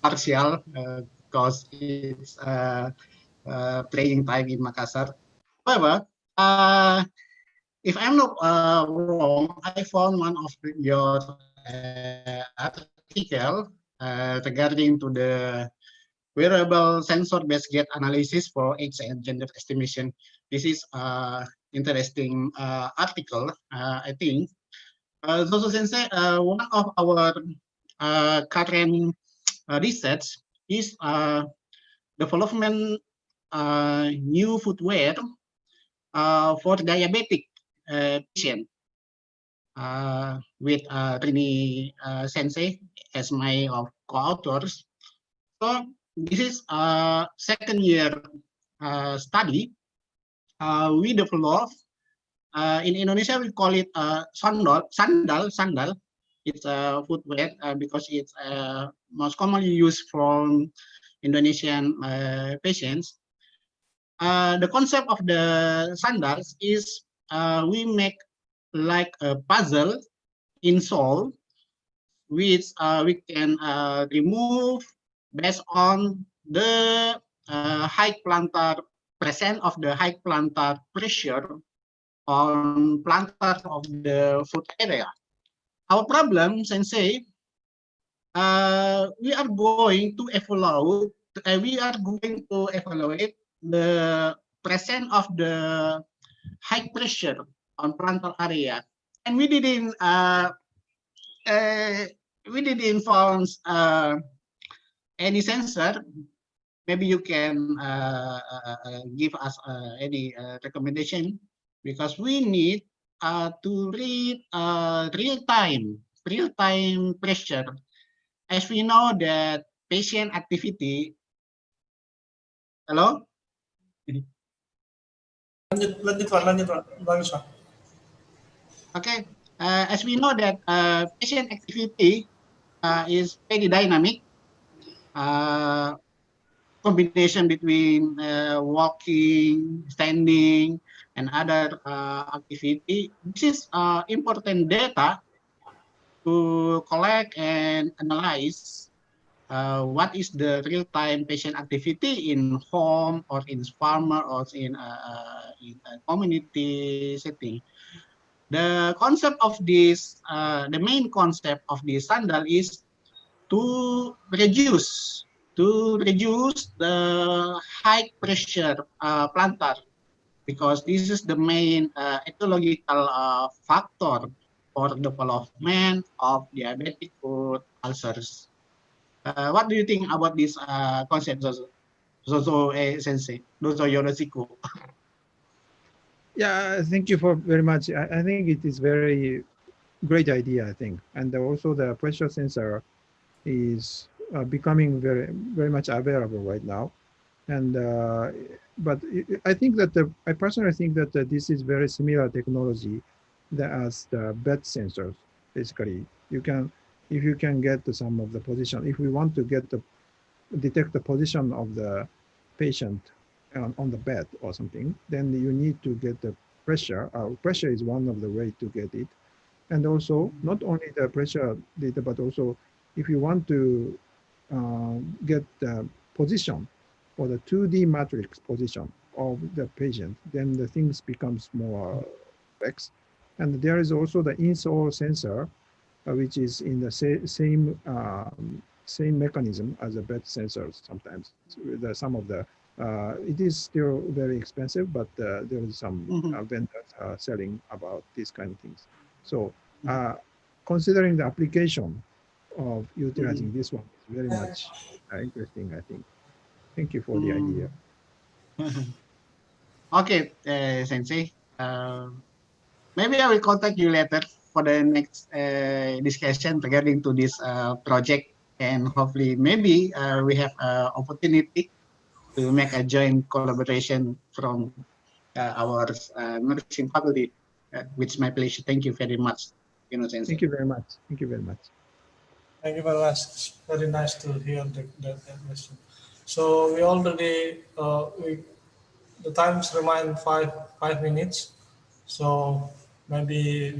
partial because it's playing time in Makassar. However, if I'm not wrong, I found one of your article regarding to the wearable sensor-based gait analysis for age and gender estimation. This is interesting article, I think. Sozo Sensei, one of our current research is development new footwear for diabetic patient with Rini Sensei as my co-authors. So this is a second year study. We developed in Indonesia, we call it sandal. It's a footwear because it's most commonly used from Indonesian patients. The concept of the sandals is we make like a puzzle insole, which we can remove based on the high plantar presence of the high plantar pressure on plantar of the foot area. Our problem, Sensei, we are going to evaluate. The presence of the high pressure on plantar area, and we didn't found any sensor. Maybe you can give us any recommendation, because we need to read real-time pressure, as we know that patient activity. Hello? Lanjut Pak. Okay. As we know that patient activity is very dynamic. Combination between walking, standing, and other activity. This is important data to collect and analyze what is the real-time patient activity in home or in farmer or in a community setting. The concept of this, the main concept of this standard is to reduce the high pressure plantar, because this is the main ecological factor for development of diabetic foot ulcers. What do you think about this concept, Zozo Sensei? Dozo Yoroshiku. Yeah, thank you for very much. I think it is very great idea, I think. And also the pressure sensor is becoming very much available right now. And but I think that I personally think that this is very similar technology that as the bed sensors. Basically, you can, if you can get some of the position, if we want to get the detect the position of the patient on the bed or something, then you need to get the pressure. Pressure is one of the way to get it. And also not only the pressure data, but also if you want to get the position or the 2D matrix position of the patient, then the things becomes more complex. And there is also the insole sensor, which is in the same mechanism as the bed sensors. Sometimes some of the it is still very expensive, but there is some vendors selling about these kind of things. So considering the application of utilizing this one is very much interesting, I think. Thank you for the idea. Okay, Sensei. Maybe I will contact you later for the next discussion regarding to this project, and hopefully maybe we have opportunity to make a joint collaboration from our nursing faculty, which is my pleasure. Thank you very much, Sensei. Thank you very much. Thank you very much. Thank you very much. It's very nice to hear that question. So we already the times remain five minutes. So maybe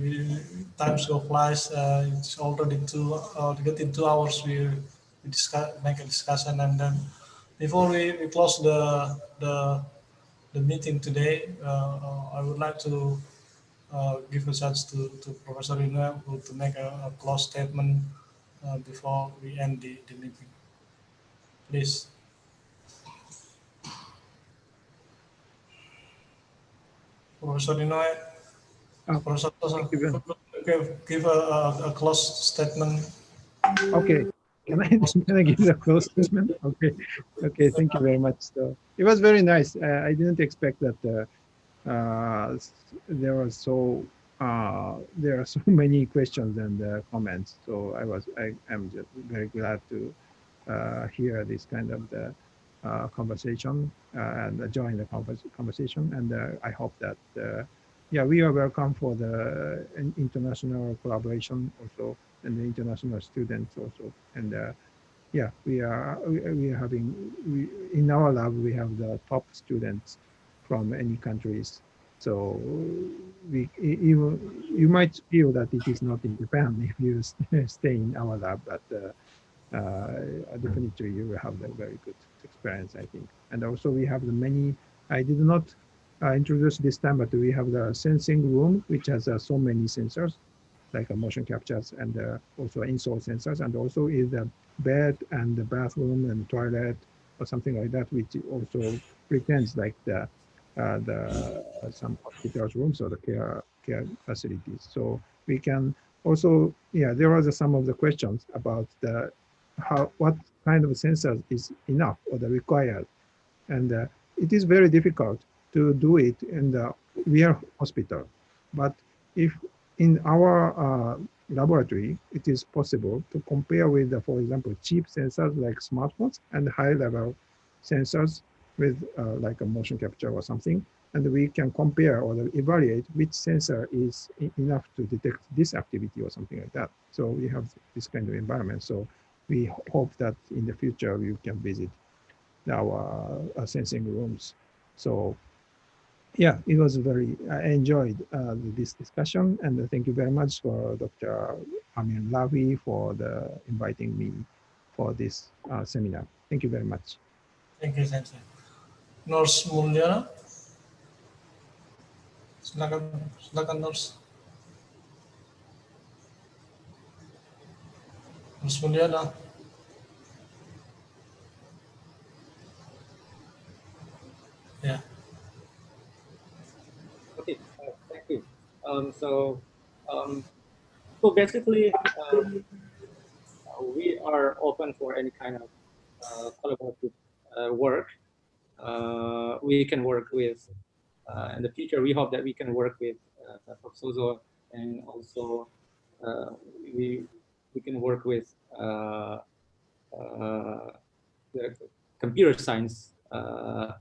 times go flies. It's already getting 2 hours. We make a discussion, and then before we close the meeting today, I would like to give a chance to Professor Inoue to make a close statement before we end the meeting. Please. Professor Inoue, Professor Sozo, give a close statement. Okay. Can I give the close statement? Okay. Okay. Thank you very much. So it was very nice. I didn't expect that there are so many questions and comments. So I am just very glad to hear this kind of the conversation and join the conversation. And I hope that yeah, we are welcome for the international collaboration also, and the international students also. And yeah, we are having in our lab we have the top students from any countries. So you might feel that it is not in Japan if you stay in our lab, but definitely you will have a very good experience, I think. And also we have the many. I did not introduce this time, but we have the sensing room, which has so many sensors, like motion captures and also insole sensors, and also is the bed and the bathroom and toilet or something like that, which also pretends like the some hospitals rooms or the care facilities. So we can also, yeah, there was some of the questions about the what kind of sensors is enough or the required, and it is very difficult to do it in the real hospital. But if in our laboratory, it is possible to compare with, for example, cheap sensors like smartphones and high-level sensors with like a motion capture or something, and we can compare or evaluate which sensor is enough to detect this activity or something like that. So we have this kind of environment. So we hope that in the future we can visit our sensing rooms. So yeah, it was very, I enjoyed this discussion, and thank you very much for Dr. Armin Lawi for inviting me for this seminar. Thank you very much. Thank you, Sensei. Nurse Mulyana. Silakan Nurse. Nurse Mulyana. Yeah. Okay, thank you. So basically, we are open for any kind of collaborative work. We can work with in the future. We hope that we can work with Sozo, and also we can work with the computer science of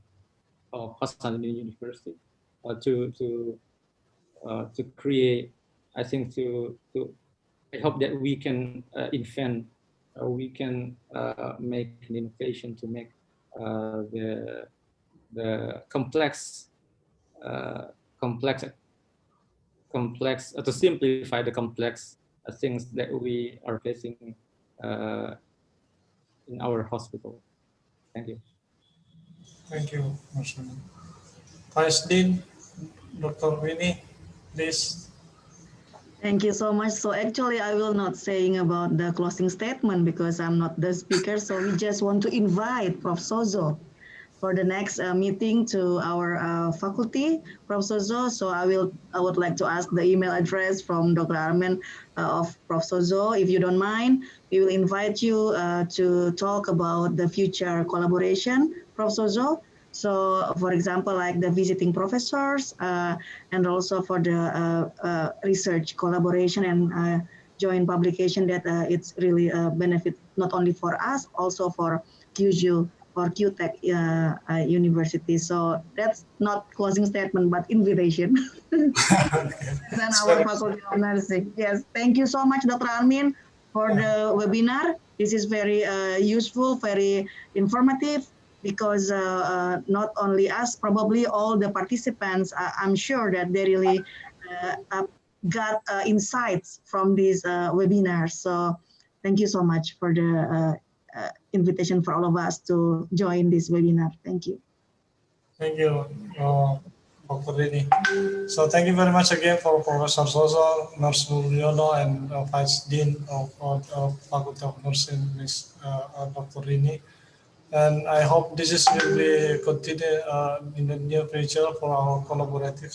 Hasanuddin University to create. I think I hope that we can invent, we can make an innovation to make the complex to simplify the complex things that we are facing in our hospital. Thank you. Thank you, Nurse Mulyana. Vice Dean, Dr. Winnie, please. Thank you so much. So actually, I will not saying about the closing statement because I'm not the speaker. So we just want to invite Prof. Sozo for the next meeting to our faculty, Prof. Sozo. So I would like to ask the email address from Dr. Armin of Prof. Sozo. If you don't mind, we will invite you to talk about the future collaboration, Prof. Sozo. So, for example, like the visiting professors and also for the research collaboration and joint publication that it's really a benefit not only for us, also for QU or QTech University. So that's not closing statement, but invitation. Then our faculty of nursing. Yes, thank you so much, Dr. Armin, for the webinar. This is very useful, very informative, because not only us, probably all the participants, I'm sure that they really got insights from this webinar. So thank you so much for the invitation for all of us to join this webinar. Thank you. Thank you, Dr. Rini. So thank you very much again for Professor Sozo, Nurse Mulyono, and Vice Dean of Faculty of Nursing, Ms. Dr. Rini. And I hope this is will be continue in the near future for our collaborative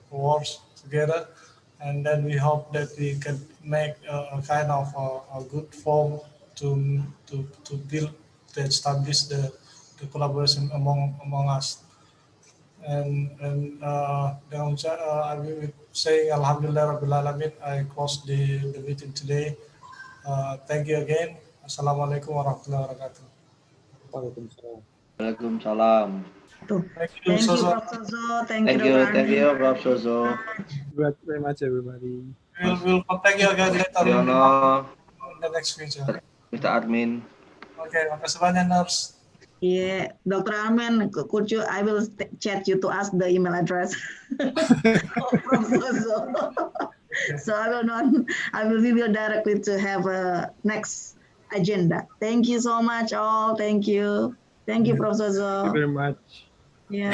works together. And then we hope that we can make a kind of a good form to build, to establish the collaboration among us. And I will be saying Alhamdulillah Rabbil Alamin. I close the meeting today. Thank you again. Assalamualaikum warahmatullahi wabarakatuh. Waalaikumsalam. Thank you, Thank you, Sozo. Prof. Sozo. Thank you, Thank you, Dr. thank Armin. you, Prof. Sozo. Thank you very much, everybody. We'll contact you again later Yono, in the next future. Mr. Admin. Oke, makasih banyak, Nurse. Yeah, Dr. Armin, could you? I will chat you to ask the email address of Prof. Sozo. So I will not. I will give you directly to have a next agenda. Thank you so much, all. Thank you. Thank you, Prof. Thank Sozo. you very much. Yeah.